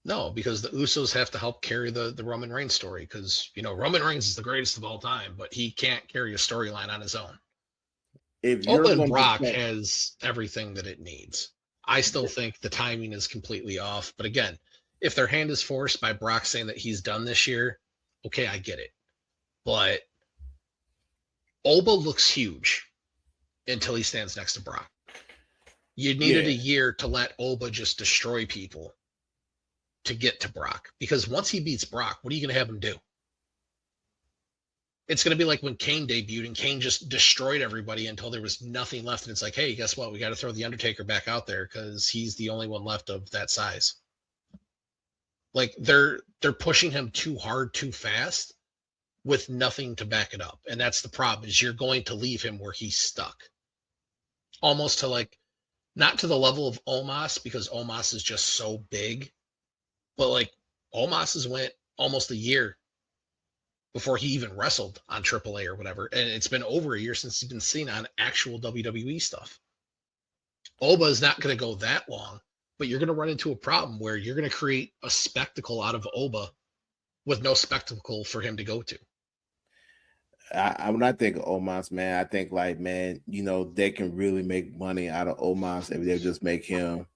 No, because the Usos have to help carry the Roman Reigns story because, Roman Reigns is the greatest of all time, but he can't carry a storyline on his own. Open Brock has everything that it needs. I still think the timing is completely off. But again, if their hand is forced by Brock saying that he's done this year, okay, I get it. But Oba looks huge until he stands next to Brock. You needed a year to let Oba just destroy people to get to Brock. Because once he beats Brock, what are you going to have him do? It's going to be like when Kane debuted and Kane just destroyed everybody until there was nothing left. And it's like, hey, guess what? We got to throw the Undertaker back out there because he's the only one left of that size. Like they're pushing him too hard, too fast with nothing to back it up. And that's the problem is you're going to leave him where he's stuck. Almost to like, not to the level of Omos because Omos is just so big, but like Omos has went almost a year before he even wrestled on AAA or whatever. And it's been over a year since he's been seen on actual WWE stuff. Oba is not going to go that long, but you're going to run into a problem where you're going to create a spectacle out of Oba with no spectacle for him to go to. When I think of Omos, man, I think like, man, they can really make money out of Omos if they just make him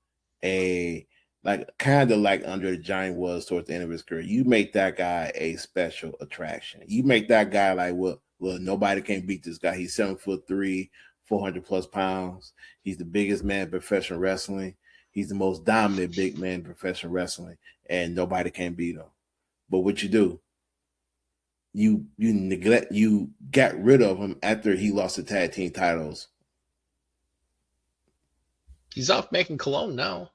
kind of like Andre the Giant was towards the end of his career. You make that guy a special attraction. You make that guy like, well, nobody can beat this guy. He's 7'3", 400 plus pounds. He's the biggest man in professional wrestling. He's the most dominant big man in professional wrestling, and nobody can beat him. But what you do? You got rid of him after he lost the tag team titles. He's off making cologne now.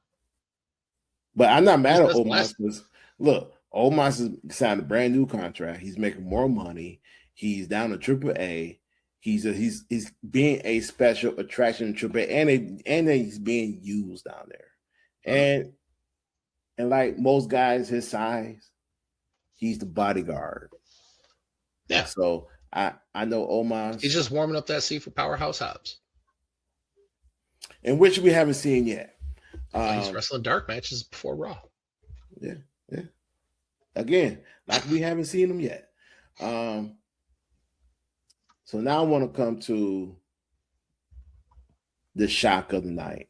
But I'm not mad at Omos because look, Omos has signed a brand new contract. He's making more money. He's down to AAA. He's being a special attraction in AAA, and he's being used down there. And like most guys his size, he's the bodyguard. Yeah. So I know Omos. He's just warming up that seat for Powerhouse Hobbs. And which we haven't seen yet. He's wrestling dark matches before Raw. Yeah. Again, like we haven't seen him yet. So now I want to come to the shock of the night.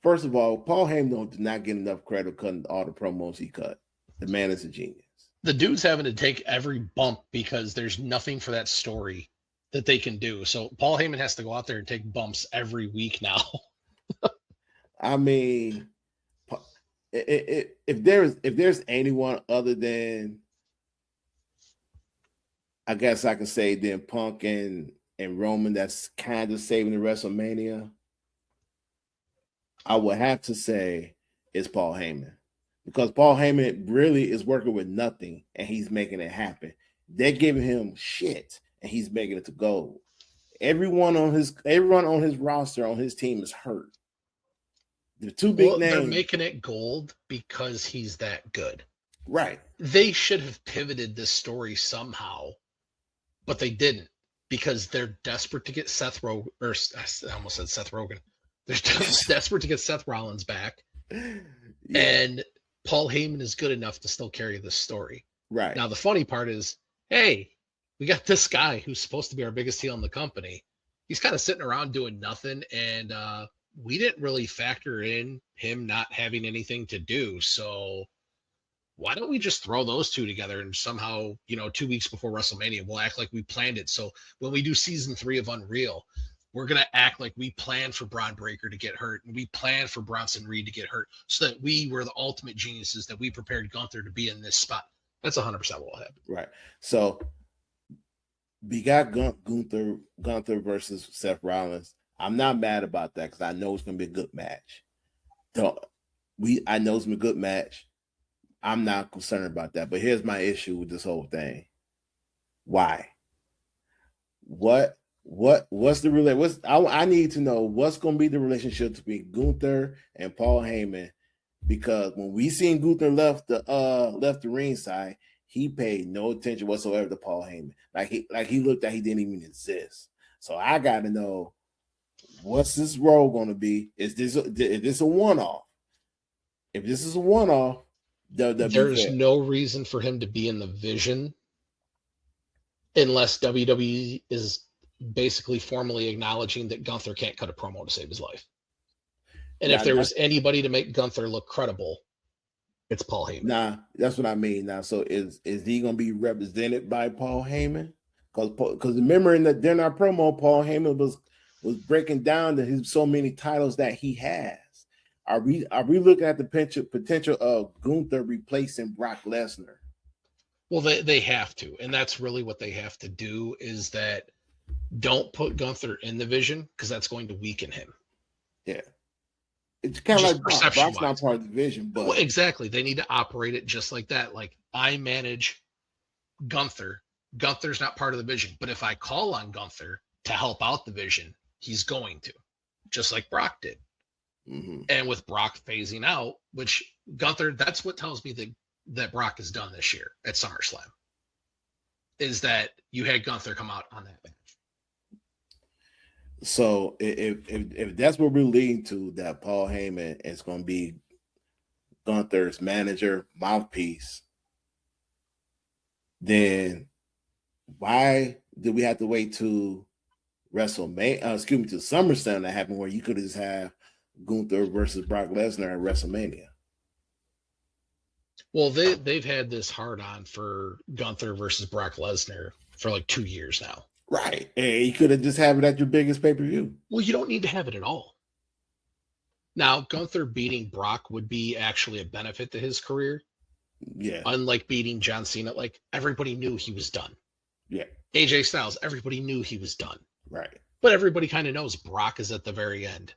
First of all, Paul Heyman did not get enough credit cutting all the promos he cut. The man is a genius. The dude's having to take every bump because there's nothing for that story that they can do. So Paul Heyman has to go out there and take bumps every week now. I mean, if there's anyone other than, I guess I can say, then Punk and Roman that's kind of saving the WrestleMania, I would have to say it's Paul Heyman, because Paul Heyman really is working with nothing and he's making it happen. They're giving him shit and he's making it to gold. Everyone on his roster, on his team, is hurt. The two big names. They're making it gold because he's that good. Right. They should have pivoted this story somehow, but they didn't, because they're desperate to get Seth Rogen, or I almost said Seth Rogen. They're desperate to get Seth Rollins back. Yeah. And Paul Heyman is good enough to still carry this story. Right. Now, the funny part is, hey, we got this guy who's supposed to be our biggest heel in the company. He's kind of sitting around doing nothing, and we didn't really factor in him not having anything to do. So why don't we just throw those two together and somehow, 2 weeks before WrestleMania, we'll act like we planned it. So when we do season 3 of Unreal, we're going to act like we planned for Braun Breaker to get hurt, and we planned for Bronson Reed to get hurt, so that we were the ultimate geniuses, that we prepared Gunther to be in this spot. That's 100% what will happen. Right. So we got Gunther versus Seth Rollins. I'm not mad about that because I know it's going to be a good match. I know it's going to be a good match. I'm not concerned about that. But here's my issue with this whole thing. Why? What's the relation? I need to know what's going to be the relationship between Gunther and Paul Heyman, because when we seen Gunther left the ringside, he paid no attention whatsoever to Paul Heyman. Like he looked like he didn't even exist. So I got to know, what's this role going to be? Is this a one-off? If this is a one-off, there's no reason for him to be in the Vision unless WWE is basically formally acknowledging that Gunther can't cut a promo to save his life. And if there was anybody to make Gunther look credible, it's Paul Heyman. Nah, that's what I mean. Now, so is he going to be represented by Paul Heyman? Because remember, during our promo, Paul Heyman was breaking down his so many titles that he has. Are we looking at the potential of Gunther replacing Brock Lesnar? Well, they have to, and that's really what they have to do, is that don't put Gunther in the Vision, because that's going to weaken him. Yeah. It's kind of like Brock's not part of the Vision, but well, exactly. They need to operate it just like that. Like, I manage Gunther. Gunther's not part of the Vision, but if I call on Gunther to help out the Vision, he's going to, just like Brock did. Mm-hmm. And with Brock phasing out, which Gunther, that's what tells me that Brock is done this year at SummerSlam, is that you had Gunther come out on that match. So if that's what we're leading to, that Paul Heyman is going to be Gunther's manager, mouthpiece, then why did we have to wait to WrestleMania? To SummerSlam that happened, where you could just have Gunther versus Brock Lesnar at WrestleMania? Well, they've had this hard on for Gunther versus Brock Lesnar for like 2 years now. Right. And you could have just had it at your biggest pay-per-view. Well, you don't need to have it at all. Now, Gunther beating Brock would be actually a benefit to his career. Yeah. Unlike beating John Cena, like, everybody knew he was done. Yeah. AJ Styles, everybody knew he was done. Right. But everybody kind of knows Brock is at the very end.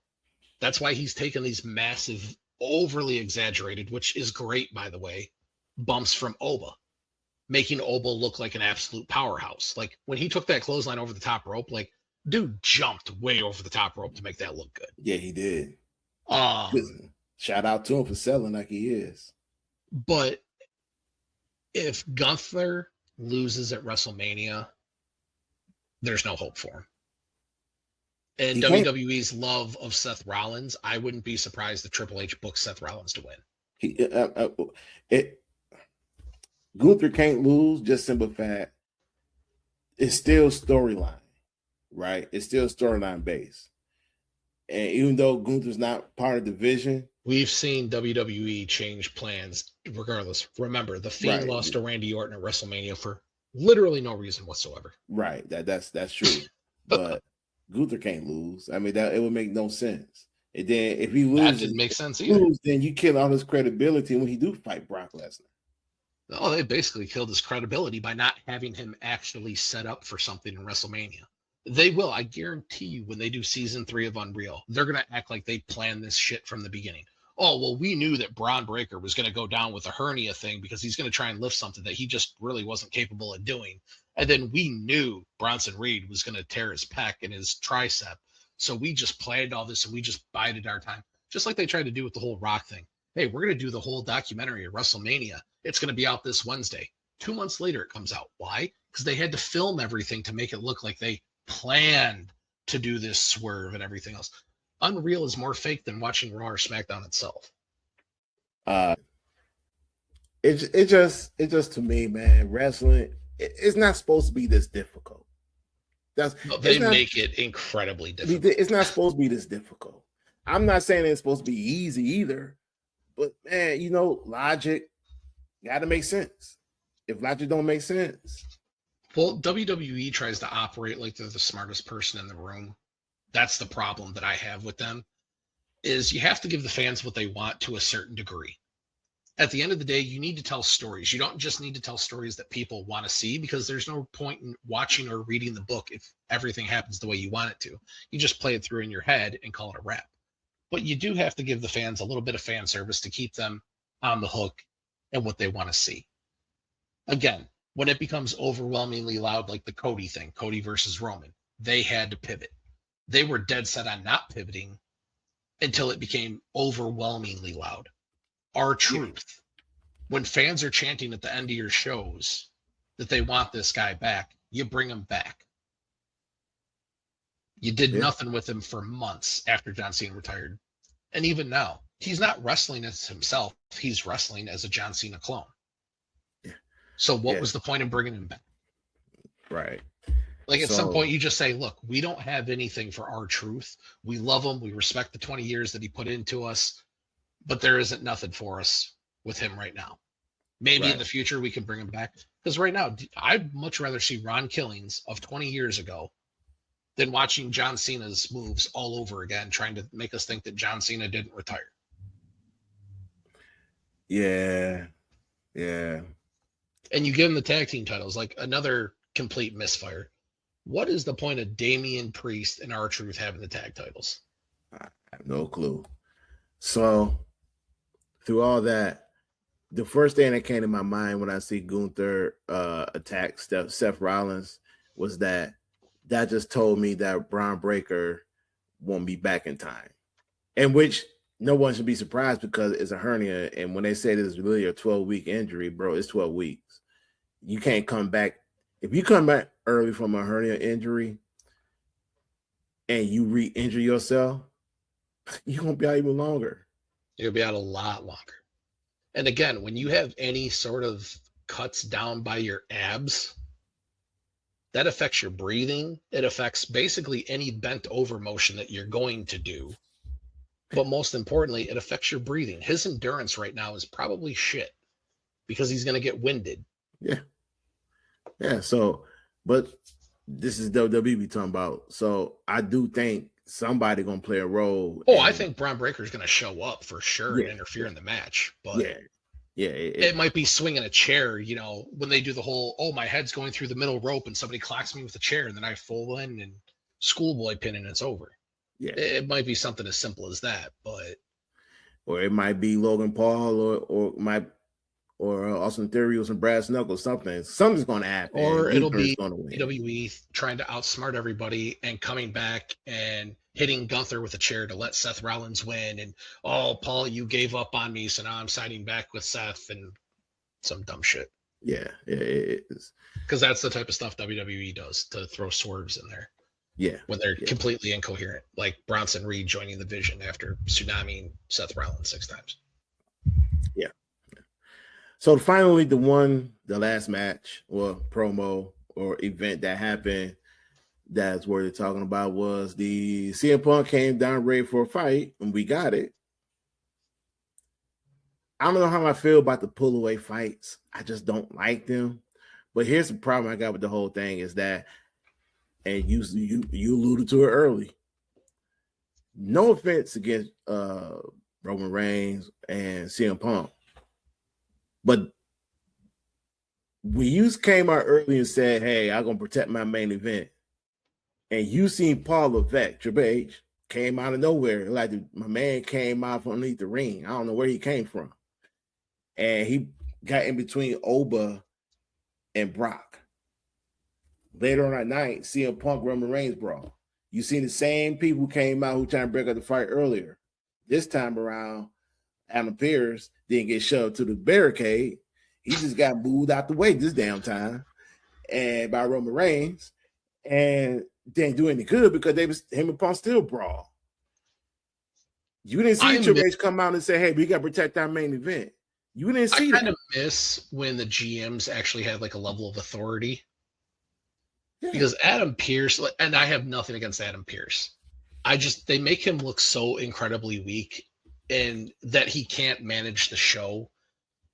That's why he's taken these massive, overly exaggerated, which is great, by the way, bumps from Oba. making Obo look like an absolute powerhouse. Like when he took that clothesline over the top rope, like dude jumped way over the top rope to make that look good. Yeah, he did. Um, Shout out to him for selling like he is. But if Gunther loses at WrestleMania, there's no hope for him. And WWE's love of Seth Rollins, I wouldn't be surprised if Triple H books Seth Rollins to win. Gunther can't lose, just simple fact. It's still storyline, right? It's still storyline based. And even though Gunther's not part of the division, we've seen WWE change plans regardless. Remember, The Fiend lost to Randy Orton at WrestleMania for literally no reason whatsoever. Right. That's true. But Gunther can't lose. I mean, that it would make no sense. And then if he loses, that didn't make sense either. Then you kill all his credibility when he do fight Brock Lesnar. No, they basically killed his credibility by not having him actually set up for something in WrestleMania. They will. I guarantee you when they do season 3 of Unreal, they're going to act like they planned this shit from the beginning. Oh, well, we knew that Braun Breaker was going to go down with a hernia thing because he's going to try and lift something that he just really wasn't capable of doing. And then we knew Bronson Reed was going to tear his pec and his tricep. So we just planned all this and we just bided our time. Just like they tried to do with the whole Rock thing. Hey, we're going to do the whole documentary of WrestleMania. It's going to be out this Wednesday. 2 months later, it comes out. Why? Because they had to film everything to make it look like they planned to do this swerve and everything else. Unreal is more fake than watching Raw or SmackDown itself. It just to me, man, wrestling, it's not supposed to be this difficult. They make it incredibly difficult. It's not supposed to be this difficult. I'm not saying it's supposed to be easy either, but man, logic got to make sense. If logic don't make sense. Well, WWE tries to operate like they're the smartest person in the room. That's the problem that I have with them, is you have to give the fans what they want to a certain degree. At the end of the day, you need to tell stories. You don't just need to tell stories that people want to see, because there's no point in watching or reading the book if everything happens the way you want it to. You just play it through in your head and call it a wrap. But you do have to give the fans a little bit of fan service to keep them on the hook and what they want to see. Again, when it becomes overwhelmingly loud, like the Cody thing, Cody versus Roman, they had to pivot. They were dead set on not pivoting until it became overwhelmingly loud. R-Truth. When fans are chanting at the end of your shows that they want this guy back, you bring him back. You did nothing with him for months after John Cena retired. And even now, he's not wrestling as himself. He's wrestling as a John Cena clone. So what was the point in bringing him back? Right. Like at some point you just say, look, we don't have anything for R-Truth. We love him. We respect the 20 years that he put into us, but there isn't nothing for us with him right now. Maybe in the future we can bring him back. Because right now, I'd much rather see Ron Killings of 20 years ago than watching John Cena's moves all over again, trying to make us think that John Cena didn't retire. Yeah. Yeah. And you give him the tag team titles, like another complete misfire. What is the point of Damian Priest and R-Truth having the tag titles? I have no clue. So through all that, the first thing that came to my mind when I see Gunther attack Seth Rollins was that just told me that Braun Breaker won't be back in time. And which no one should be surprised, because it's a hernia. And when they say this is really a 12-week injury, bro, it's 12 weeks. You can't come back. If you come back early from a hernia injury and you re-injure yourself, you're going to be out even longer. You'll be out a lot longer. And again, when you have any sort of cuts down by your abs, that affects your breathing. It affects basically any bent over motion that you're going to do. But most importantly, it affects your breathing. His endurance right now is probably shit because he's going to get winded. Yeah. Yeah. So, but this is WWE we talking about. So I do think somebody going to play a role. Oh, I think Braun Breaker is going to show up for sure and interfere in the match. But it might be swinging a chair, when they do the whole, my head's going through the middle rope and somebody clocks me with a chair and then I fall in and schoolboy pin and it's over. Yeah, it might be something as simple as that, or it might be Logan Paul, or or Austin Theory with some brass knuckles, something's going to happen. Or it'll be going to win. WWE trying to outsmart everybody and coming back and hitting Gunther with a chair to let Seth Rollins win. And, oh, Paul, you gave up on me, so now I'm siding back with Seth and some dumb shit. Yeah, it is. Because that's the type of stuff WWE does, to throw swerves in there. Yeah. When they're completely incoherent, like Bronson Reed joining the Vision after tsunamiing Seth Rollins 6 times. Yeah. So finally, the last match or promo or event that happened that's worth talking about was the CM Punk came down ready for a fight, and we got it. I don't know how I feel about the pull away fights. I just don't like them. But here's the problem I got with the whole thing is that, and you alluded to it early. No offense against Roman Reigns and CM Punk, but when you came out early and said, "Hey, I'm gonna protect my main event," and you seen Paul Levesque, Triple H, came out of nowhere, like my man came out from underneath the ring. I don't know where he came from, and he got in between Oba and Brock. Later on that night, CM Punk, Roman Reigns brawl. You seen the same people who came out who tried to break up the fight earlier. This time around, Adam Pearce didn't get shoved to the barricade. He just got moved out the way this damn time, and by Roman Reigns, and didn't do any good because him and Punk still brawl. You didn't see Triple H come out and say, "Hey, we got to protect our main event." You didn't see that. I kind of miss when the GMs actually had like a level of authority. Yeah. Because Adam Pearce, and I have nothing against Adam Pearce. They make him look so incredibly weak and that he can't manage the show.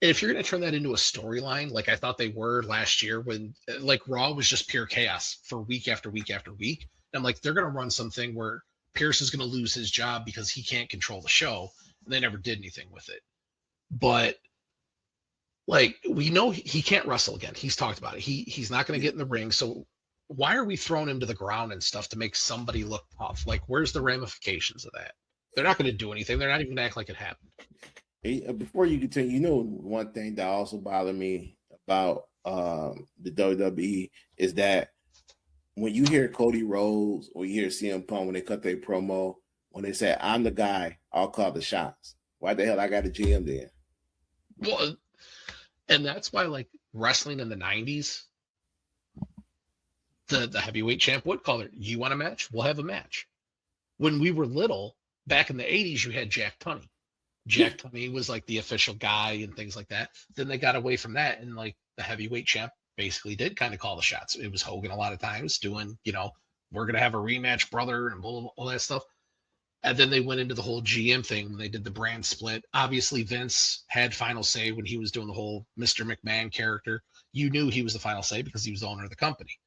And if you're going to turn that into a storyline, like I thought they were last year when like Raw was just pure chaos for week after week after week. And I'm like, they're going to run something where Pearce is going to lose his job because he can't control the show. And they never did anything with it. But like, we know he can't wrestle again. He's talked about it. He's not going to get in the ring. So why are we throwing him to the ground and stuff to make somebody look tough? Like, where's the ramifications of that? They're not going to do anything. They're not even going to act like it happened. Before you continue, one thing that also bothered me about the WWE is that when you hear Cody Rhodes or you hear CM Punk when they cut their promo, when they say, "I'm the guy, I'll call the shots." Why the hell I got a GM then? Well, and that's why, like, wrestling in the 90s, the heavyweight champ would call it, "You want a match? We'll have a match." When we were little, back in the 80s, you had Jack Tunney. Jack Tunney was like the official guy and things like that. Then they got away from that, and like the heavyweight champ basically did kind of call the shots. It was Hogan a lot of times doing, we're going to have a rematch, brother, and blah, blah, all that stuff. And then they went into the whole GM thing when they did the brand split. Obviously, Vince had final say when he was doing the whole Mr. McMahon character. You knew he was the final say because he was the owner of the company.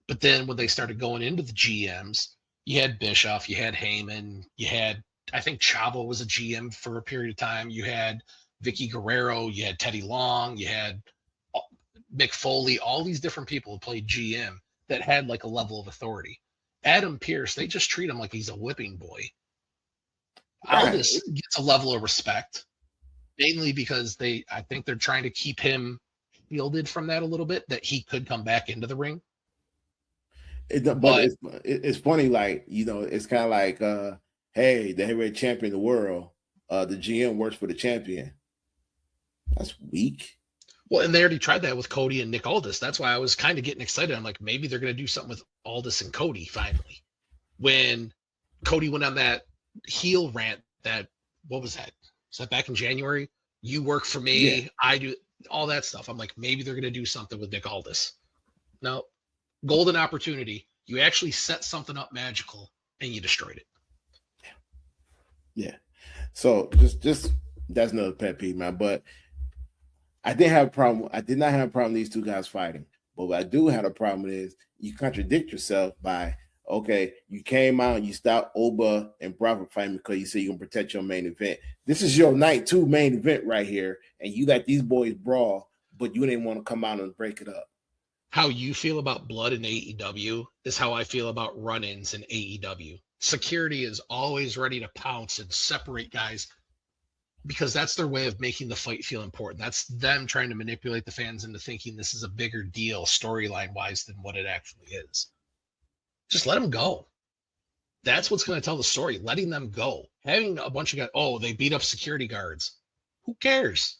But then when they started going into the GMs, you had Bischoff, you had Heyman, you had, I think Chavo was a GM for a period of time. You had Vicky Guerrero, you had Teddy Long, you had Mick Foley, all these different people who played GM that had like a level of authority. Adam Pearce, they just treat him like he's a whipping boy. Aldis gets a level of respect, mainly because I think they're trying to keep him shielded from that a little bit, that he could come back into the ring. But it's funny, like, it's kind of like, hey, the heavyweight champion of the world, the GM works for the champion. That's weak. Well, and they already tried that with Cody and Nick Aldis. That's why I was kind of getting excited. I'm like, maybe they're going to do something with Aldis and Cody finally. When Cody went on that heel rant, what was that? Was that back in January? You work for me, yeah. I do all that stuff. I'm like, maybe they're going to do something with Nick Aldis. No, golden opportunity. You actually set something up magical and you destroyed it. Yeah. So just that's another pet peeve, man. But I did have a problem. I did not have a problem with these two guys fighting. But what I do have a problem with is you contradict yourself by, okay, you came out and you stopped Oba and Brock from fighting because you said you're going to protect your main event. This is your night 2 main event right here. And you let these boys brawl, but you didn't want to come out and break it up. How you feel about blood in AEW is how I feel about run-ins in AEW. Security is always ready to pounce and separate guys because that's their way of making the fight feel important. That's them trying to manipulate the fans into thinking this is a bigger deal storyline wise than what it actually is. Just let them go. That's what's going to tell the story. Letting them go. Having a bunch of guys, oh, they beat up security guards. Who cares?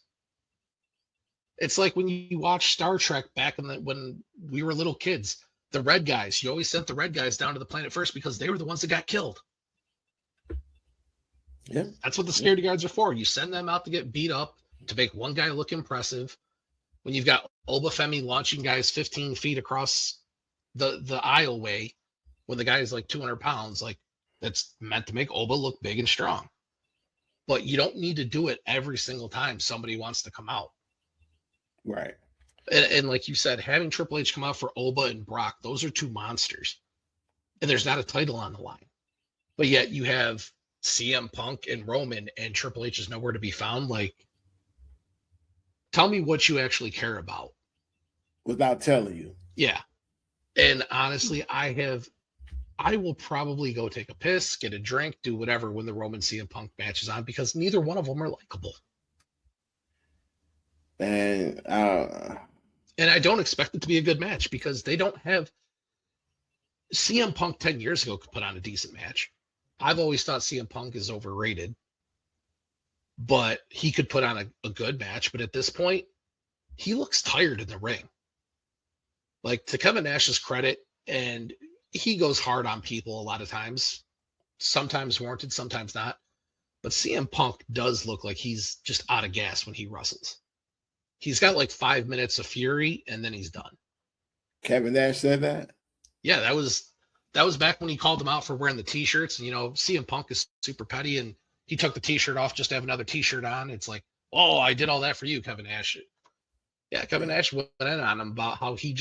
It's like when you watch Star Trek back when we were little kids. The red guys, you always sent the red guys down to the planet first because they were the ones that got killed. Yeah. That's what the security guards are for. You send them out to get beat up, to make one guy look impressive. When you've got Obafemi launching guys 15 feet across the aisleway, when the guy is like 200 pounds, like that's meant to make Oba look big and strong. But you don't need to do it every single time somebody wants to come out. Right. And like you said, having Triple H come out for Oba and Brock, those are two monsters. And there's not a title on the line. But yet you have CM Punk and Roman, and Triple H is nowhere to be found. Like, tell me what you actually care about. Without telling you. Yeah. And honestly, I will probably go take a piss, get a drink, do whatever when the Roman CM Punk match is on, because neither one of them are likable. And I don't expect it to be a good match because they don't have. CM Punk 10 years ago could put on a decent match. I've always thought CM Punk is overrated, but he could put on a good match. But at this point, he looks tired in the ring. Like, to Kevin Nash's credit, and he goes hard on people a lot of times, sometimes warranted, sometimes not. But CM Punk does look like he's just out of gas when he wrestles. He's got like 5 minutes of fury, and then he's done. Kevin Nash said that? Yeah, that was back when he called him out for wearing the T-shirts. And, CM Punk is super petty, and he took the T-shirt off just to have another T-shirt on. It's like, oh, I did all that for you, Kevin Nash. Yeah, Kevin Nash went in on him about how he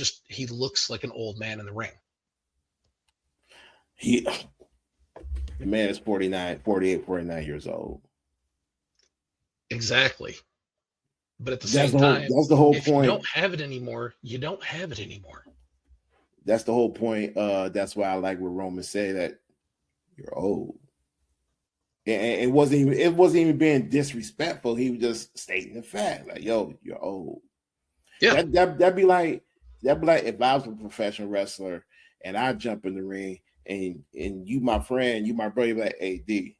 looks like an old man in the ring. The man is 48, 49 years old. Exactly. But at the same time, that's the whole if point. You don't have it anymore. You don't have it anymore. That's the whole point. That's why I like what Roman say that you're old. And it wasn't even being disrespectful. He was just stating the fact, like, yo, you're old. Yeah. That'd be like if I was a professional wrestler and I jump in the ring and you my friend, you my brother, you're like, hey D,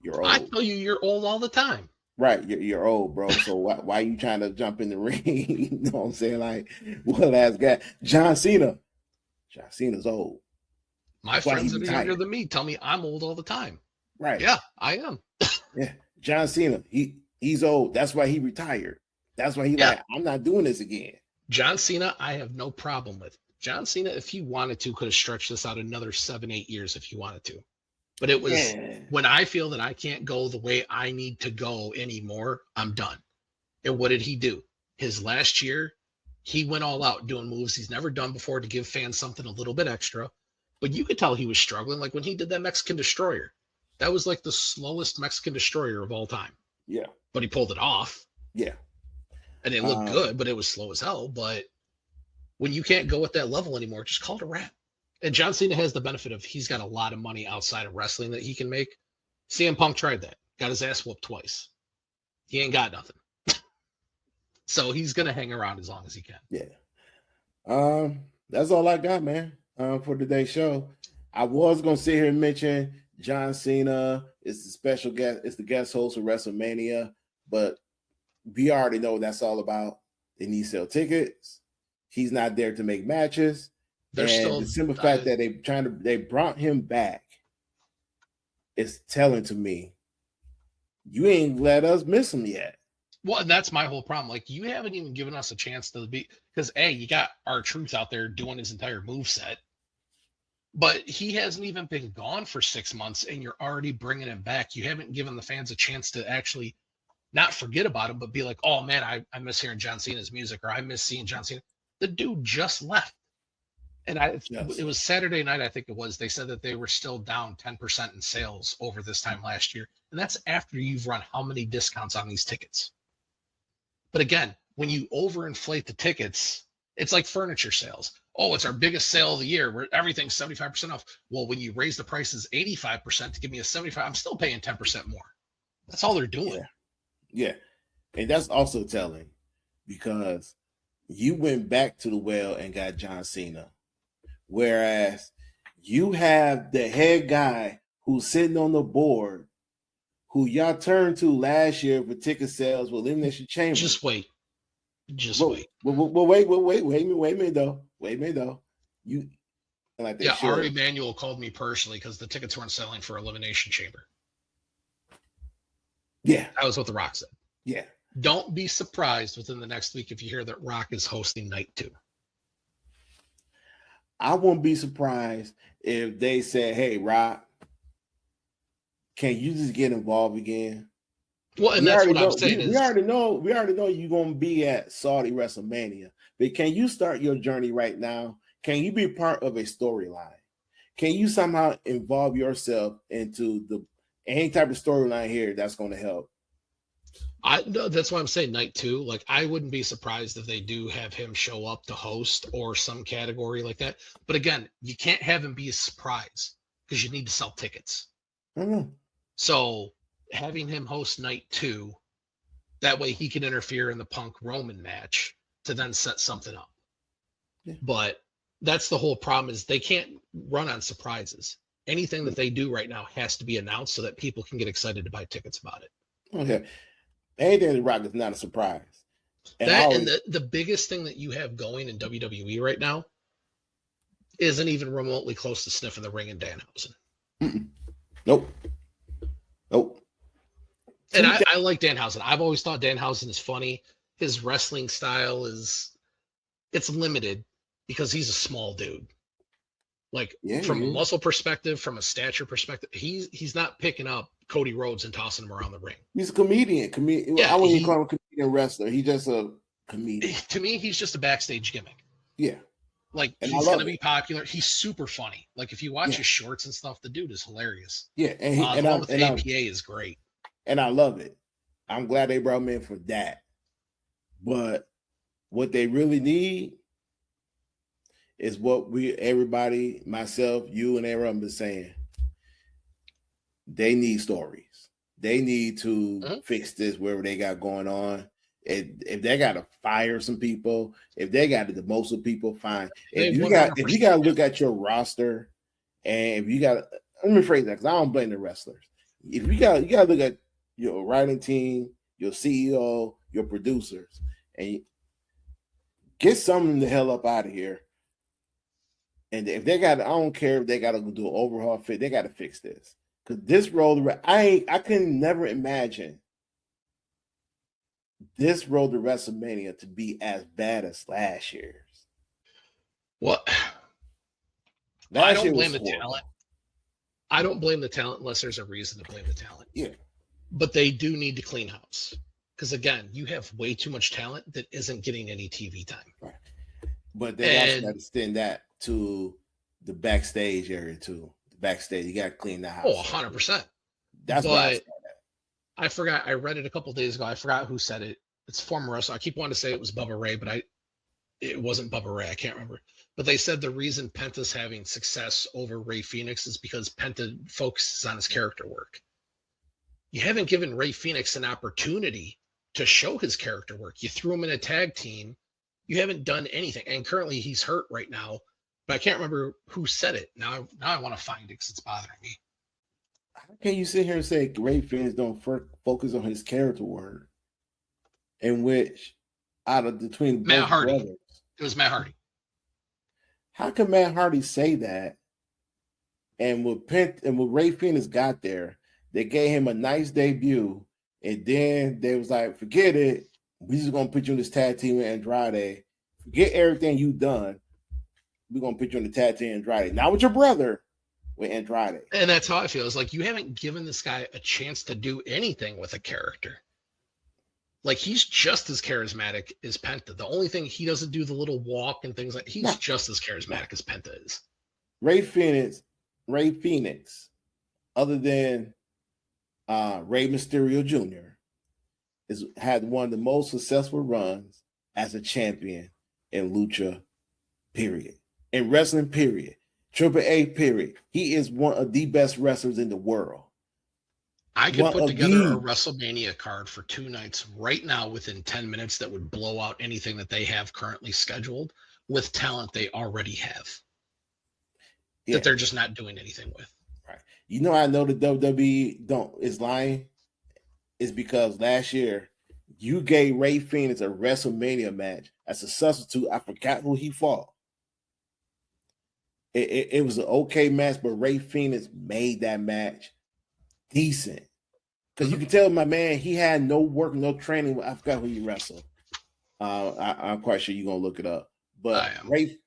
you're old. I tell you, you're old all the time. Right, you're old, bro. So why are you trying to jump in the ring? You know what I'm saying? Like, what last guy? John Cena. John Cena's old. My friends that are younger than me tell me I'm old all the time. Right. Yeah, I am. Yeah. John Cena, he's old. That's why he retired. That's why like, I'm not doing this again. John Cena, I have no problem with. John Cena, if he wanted to, could have stretched this out another 7-8 years if he wanted to. But it was when I feel that I can't go the way I need to go anymore, I'm done. And what did he do? His last year, he went all out doing moves he's never done before to give fans something a little bit extra. But you could tell he was struggling. Like when he did that Mexican Destroyer, that was like the slowest Mexican Destroyer of all time. Yeah. But he pulled it off. Yeah. And it looked good, but it was slow as hell. But when you can't go at that level anymore, just call it a wrap. And John Cena has the benefit of he's got a lot of money outside of wrestling that he can make. CM Punk tried that. Got his ass whooped twice. He ain't got nothing. So he's going to hang around as long as he can. Yeah. That's all I got, man, for today's show. I was going to sit here and mention John Cena is the special guest. It's the guest host of WrestleMania. But we already know what that's all about. They need to sell tickets. He's not there to make matches. The simple fact that they brought him back is telling to me, you ain't let us miss him yet. Well, and that's my whole problem. Like, you haven't even given us a chance to be, because you got R-Truth out there doing his entire moveset, but he hasn't even been gone for 6 months, and you're already bringing him back. You haven't given the fans a chance to actually not forget about him, but be like, oh man, I miss hearing John Cena's music, or I miss seeing John Cena. The dude just left. And it was Saturday night, I think it was. They said that they were still down 10% in sales over this time last year. And that's after you've run how many discounts on these tickets. But again, when you overinflate the tickets, it's like furniture sales. Oh, it's our biggest sale of the year where everything's 75% off. Well, when you raise the prices 85% to give me a 75%, I'm still paying 10% more. That's all they're doing. Yeah. And that's also telling because you went back to the well and got John Cena. Whereas you have the head guy who's sitting on the board who y'all turned to last year for ticket sales with Elimination Chamber. Just wait. Wait a minute though. You like that? Yeah, sure. Ari Emanuel called me personally because the tickets weren't selling for Elimination Chamber. Yeah, that was what The Rock said. Yeah, don't be surprised within the next week if you hear that Rock is hosting night 2. I won't be surprised if they say, "Hey, Rock, can you just get involved again?" Well, and that's what I'm saying. We already know you're gonna be at Saudi WrestleMania, but can you start your journey right now? Can you be part of a storyline? Can you somehow involve yourself into any type of storyline here that's going to help? That's why I'm saying night 2. Like, I wouldn't be surprised if they do have him show up to host or some category like that. But again, you can't have him be a surprise because you need to sell tickets. Mm-hmm. So having him host night 2, that way he can interfere in the Punk Roman match to then set something up. Yeah. But that's the whole problem is they can't run on surprises. Anything that they do right now has to be announced so that people can get excited to buy tickets about it. Okay. Anything in The Rock is not a surprise. And the biggest thing that you have going in WWE right now isn't even remotely close to sniffing the ring in Danhausen. Mm-mm. Nope. And I like Danhausen. I've always thought Danhausen is funny. His wrestling style it's limited because he's a small dude. Like from a muscle perspective, from a stature perspective, he's not picking up Cody Rhodes and tossing him around the ring. He's a comedian. Yeah, I wouldn't call him a comedian wrestler. He's just a comedian. To me, he's just a backstage gimmick. Yeah. Like, he's going to be popular. He's super funny. Like, if you watch his shorts and stuff, the dude is hilarious. Yeah. The one with APA is great. And I love it. I'm glad they brought him in for that. But what they really need is what everybody, myself, you, and everyone been saying. They need stories. They need to fix this, wherever they got going on. If they got to fire some people, if they got to demote some people, fine. If you got to look at your roster, and if you got, let me rephrase that because I don't blame the wrestlers. If you got to look at your writing team, your CEO, your producers, and get some of them the hell up out of here. And if they got, I don't care if they got to do an overhaul fit, they got to fix this. Because this road, I can never imagine this road to WrestleMania to be as bad as last year's. What? I don't blame the talent. I don't blame the talent unless there's a reason to blame the talent. Yeah. But they do need to clean house. Because again, you have way too much talent that isn't getting any TV time. Right. But they also got to extend that to the backstage area too. The backstage, you got to clean the house. Oh, 100%. That's why I forgot. I read it a couple days ago. I forgot who said it. It's former wrestler. I keep wanting to say it was Bubba Ray, but it wasn't Bubba Ray. I can't remember. But they said the reason Penta's having success over Ray Phoenix is because Penta focuses on his character work. You haven't given Ray Phoenix an opportunity to show his character work. You threw him in a tag team. You haven't done anything. And currently he's hurt right now, but I can't remember who said it. Now I want to find it because it's bothering me. How can you sit here and say Ray Phoenix don't focus on his character work? In which, out of between Matt Hardy, brothers, it was Matt Hardy. How can Matt Hardy say that? And when Ray Phoenix got there, they gave him a nice debut, and then they was like, "Forget it. We just gonna put you in this tag team with Andrade. Forget everything you've done. We're gonna put you in the tag team with Andrade. Not with your brother, with Andrade." And that's how I feel. It's like you haven't given this guy a chance to do anything with a character. Like, he's just as charismatic as Penta. The only thing, he doesn't do the little walk and things like. He's just as charismatic as Penta is. Ray Phoenix, other than Rey Mysterio Jr., had one of the most successful runs as a champion in lucha, period. In wrestling, period. Triple A, period. He is one of the best wrestlers in the world. I could One put of together a the WrestleMania card for 2 nights right now within 10 minutes that would blow out anything that they have currently scheduled with talent they already have that yeah, they're just not doing anything with. right. You know, I know the WWE is lying. Is because last year you gave Ray Phoenix a WrestleMania match as a substitute. I forgot who he fought. It was an okay match, but Ray Phoenix made that match decent. Because you can tell my man, he had no work, no training. I forgot who he wrestled. I'm quite sure you're gonna look it up. But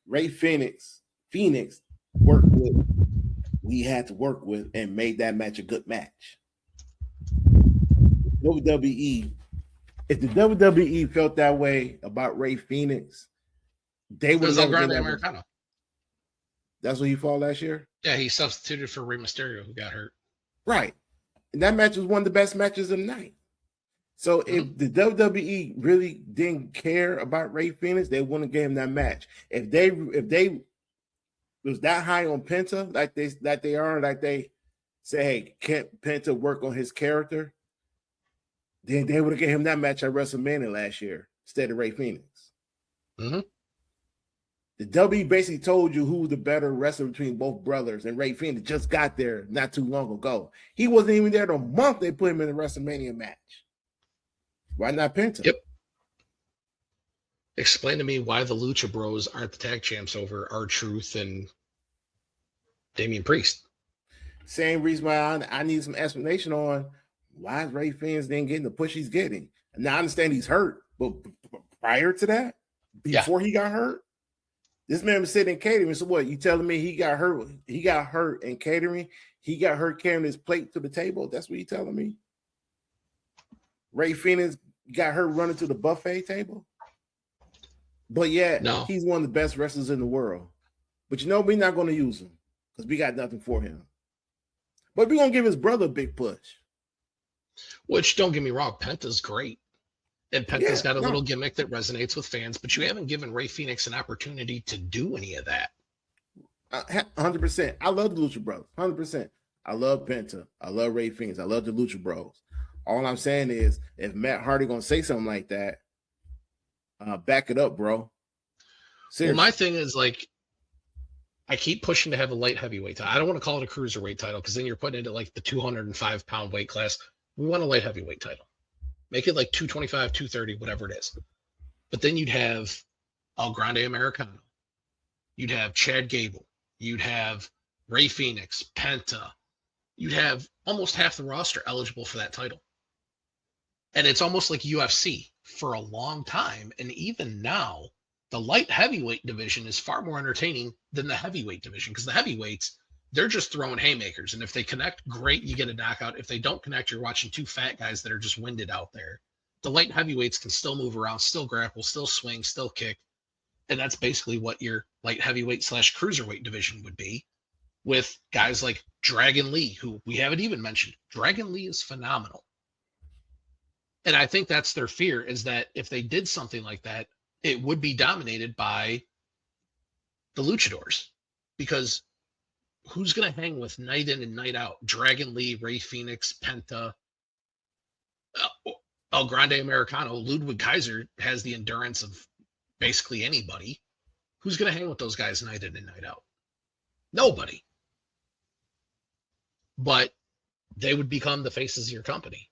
Ray Phoenix worked with we had to work with and made that match a good match. WWE, if the WWE felt that way about Ray Phoenix, they would have on never Grande been Americano. That's what he fought last year? Yeah, he substituted for Rey Mysterio, who got hurt. Right. And that match was one of the best matches of the night. So if the WWE really didn't care about Ray Phoenix, they wouldn't give him that match. If they was that high on Penta, like they are, like they say, hey, can't Penta work on his character? Then they would have given him that match at WrestleMania last year instead of Ray Phoenix. Mm-hmm. The WWE basically told you who the better wrestler between both brothers, and Ray Phoenix just got there not too long ago. He wasn't even there the month they put him in the WrestleMania match. Why not Penta? Yep. Explain to me why the Lucha Bros aren't the tag champs over R-Truth and Damian Priest. Same reason why I need some explanation on why is Ray Phoenix then getting the push he's getting. Now I understand he's hurt, but prior to that, before he got hurt, this man was sitting in catering. So what? You telling me he got hurt? He got hurt in catering. He got hurt carrying his plate to the table. That's what you telling me? Ray Phoenix got hurt running to the buffet table. But yeah, he's one of the best wrestlers in the world. But you know, we're not going to use him because we got nothing for him. But we're going to give his brother a big push. Which, don't get me wrong, Penta's great. And Penta's got a little gimmick that resonates with fans, but you haven't given Ray Phoenix an opportunity to do any of that. 100%. I love the Lucha Bros. 100%. I love Penta. I love Ray Phoenix. I love the Lucha Bros. All I'm saying is, if Matt Hardy going to say something like that, back it up, bro. Seriously. Well, my thing is, like, I keep pushing to have a light heavyweight title. I don't want to call it a cruiserweight title because then you're putting it at like the 205-pound weight class. We want a light heavyweight title. Make it like 225, 230, whatever it is. But then you'd have El Grande Americano. You'd have Chad Gable. You'd have Ray Phoenix, Penta. You'd have almost half the roster eligible for that title. And it's almost like UFC for a long time. And even now, the light heavyweight division is far more entertaining than the heavyweight division because the heavyweights, they're just throwing haymakers. And if they connect, great, you get a knockout. If they don't connect, you're watching two fat guys that are just winded out there. The light heavyweights can still move around, still grapple, still swing, still kick. And that's basically what your light heavyweight / cruiserweight division would be with guys like Dragon Lee, who we haven't even mentioned. Dragon Lee is phenomenal. And I think that's their fear, is that if they did something like that, it would be dominated by the luchadors, because who's going to hang with night in and night out? Dragon Lee, Ray Phoenix, Penta, El Grande Americano. Ludwig Kaiser has the endurance of basically anybody. Who's going to hang with those guys night in and night out? Nobody. But they would become the faces of your company.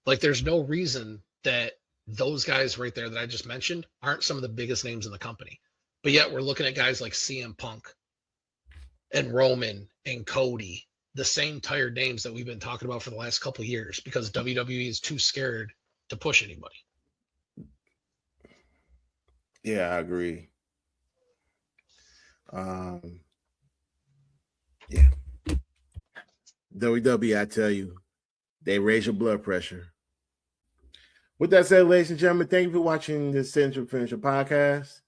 Like, there's no reason that those guys right there that I just mentioned aren't some of the biggest names in the company. But yet we're looking at guys like CM Punk and Roman and Cody, the same tired names that we've been talking about for the last couple of years because WWE is too scared to push anybody. Yeah, I agree. Yeah. WWE, I tell you, they raise your blood pressure. With that said, ladies and gentlemen, thank you for watching this Sinister Adventure podcast.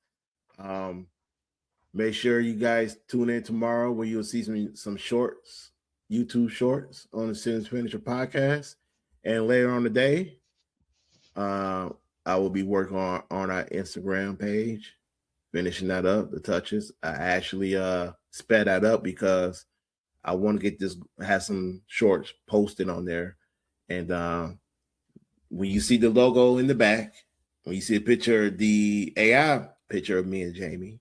Make sure you guys tune in tomorrow where you'll see some shorts, YouTube shorts on the Sinister Adventure podcast. And later on today, I will be working on our Instagram page, finishing that up, the touches. I actually sped that up because I want to get this, have some shorts posted on there. And when you see the logo in the back, when you see a picture, the AI picture of me and Jamie,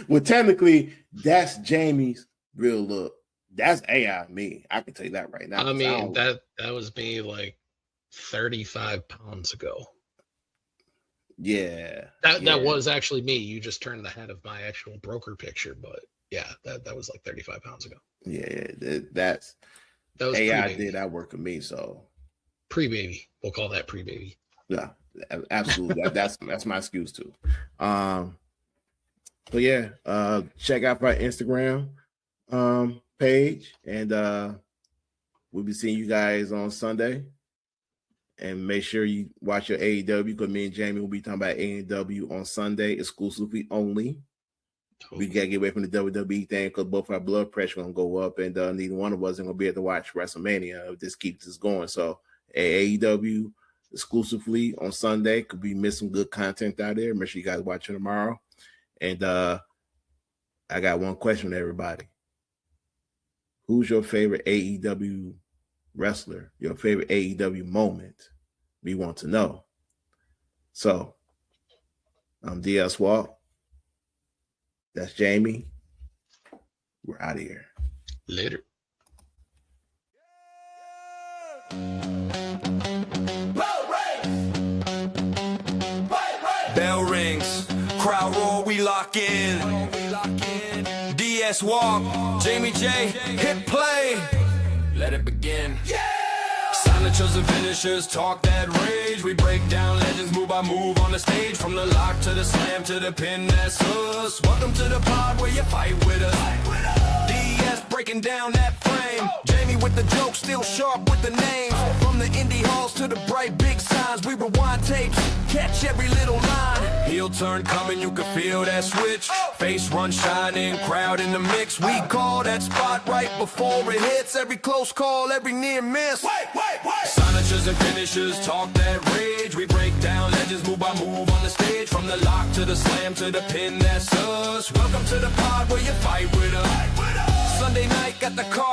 well, technically, that's Jamie's real look. That's AI me. I can tell you that right now. I mean, that was me like 35 pounds ago. Yeah. That was actually me. You just turned the head of my actual broker picture, but yeah, that was like 35 pounds ago. Yeah, that was AI pre-baby. did that work with me. So pre-baby, we'll call that pre-baby. Yeah, absolutely. that's my excuse too. But yeah, check out our Instagram page, and we'll be seeing you guys on Sunday. And make sure you watch your AEW, because me and Jamie will be talking about AEW on Sunday, exclusively only. We gotta get away from the WWE thing, because both our blood pressure gonna go up, and neither one of us are gonna be able to watch WrestleMania if this keeps this going. So AEW exclusively on Sunday. Could be missing good content out there. Make sure you guys watch it tomorrow. And I got one question to everybody. Who's your favorite AEW wrestler? Your favorite AEW moment? We want to know. So I'm DS Walk. That's Jamie. We're out of here. Later. Bell rings, crowd roar, we lock in. DS Walk, Jamie J, hit play. Let it begin. Signatures and finishers, talk that rage. We break down legends, move by move on the stage. From the lock to the slam to the pin, that's us. Welcome to the pod where you fight with us. DS breaking down that frame. Jamie with the jokes, still sharp with the names. From the indie halls to the bright big signs, we rewind tapes, catch every little line. Heel turn coming, you can feel that switch. Face run shining, crowd in the mix. We call that spot right before it hits. Every close call, every near miss. Signatures and finishers, talk that rage. We break down legends, move by move on the stage. From the lock to the slam to the pin, that's us. Welcome to the pod where you fight with us. Sunday night, got the car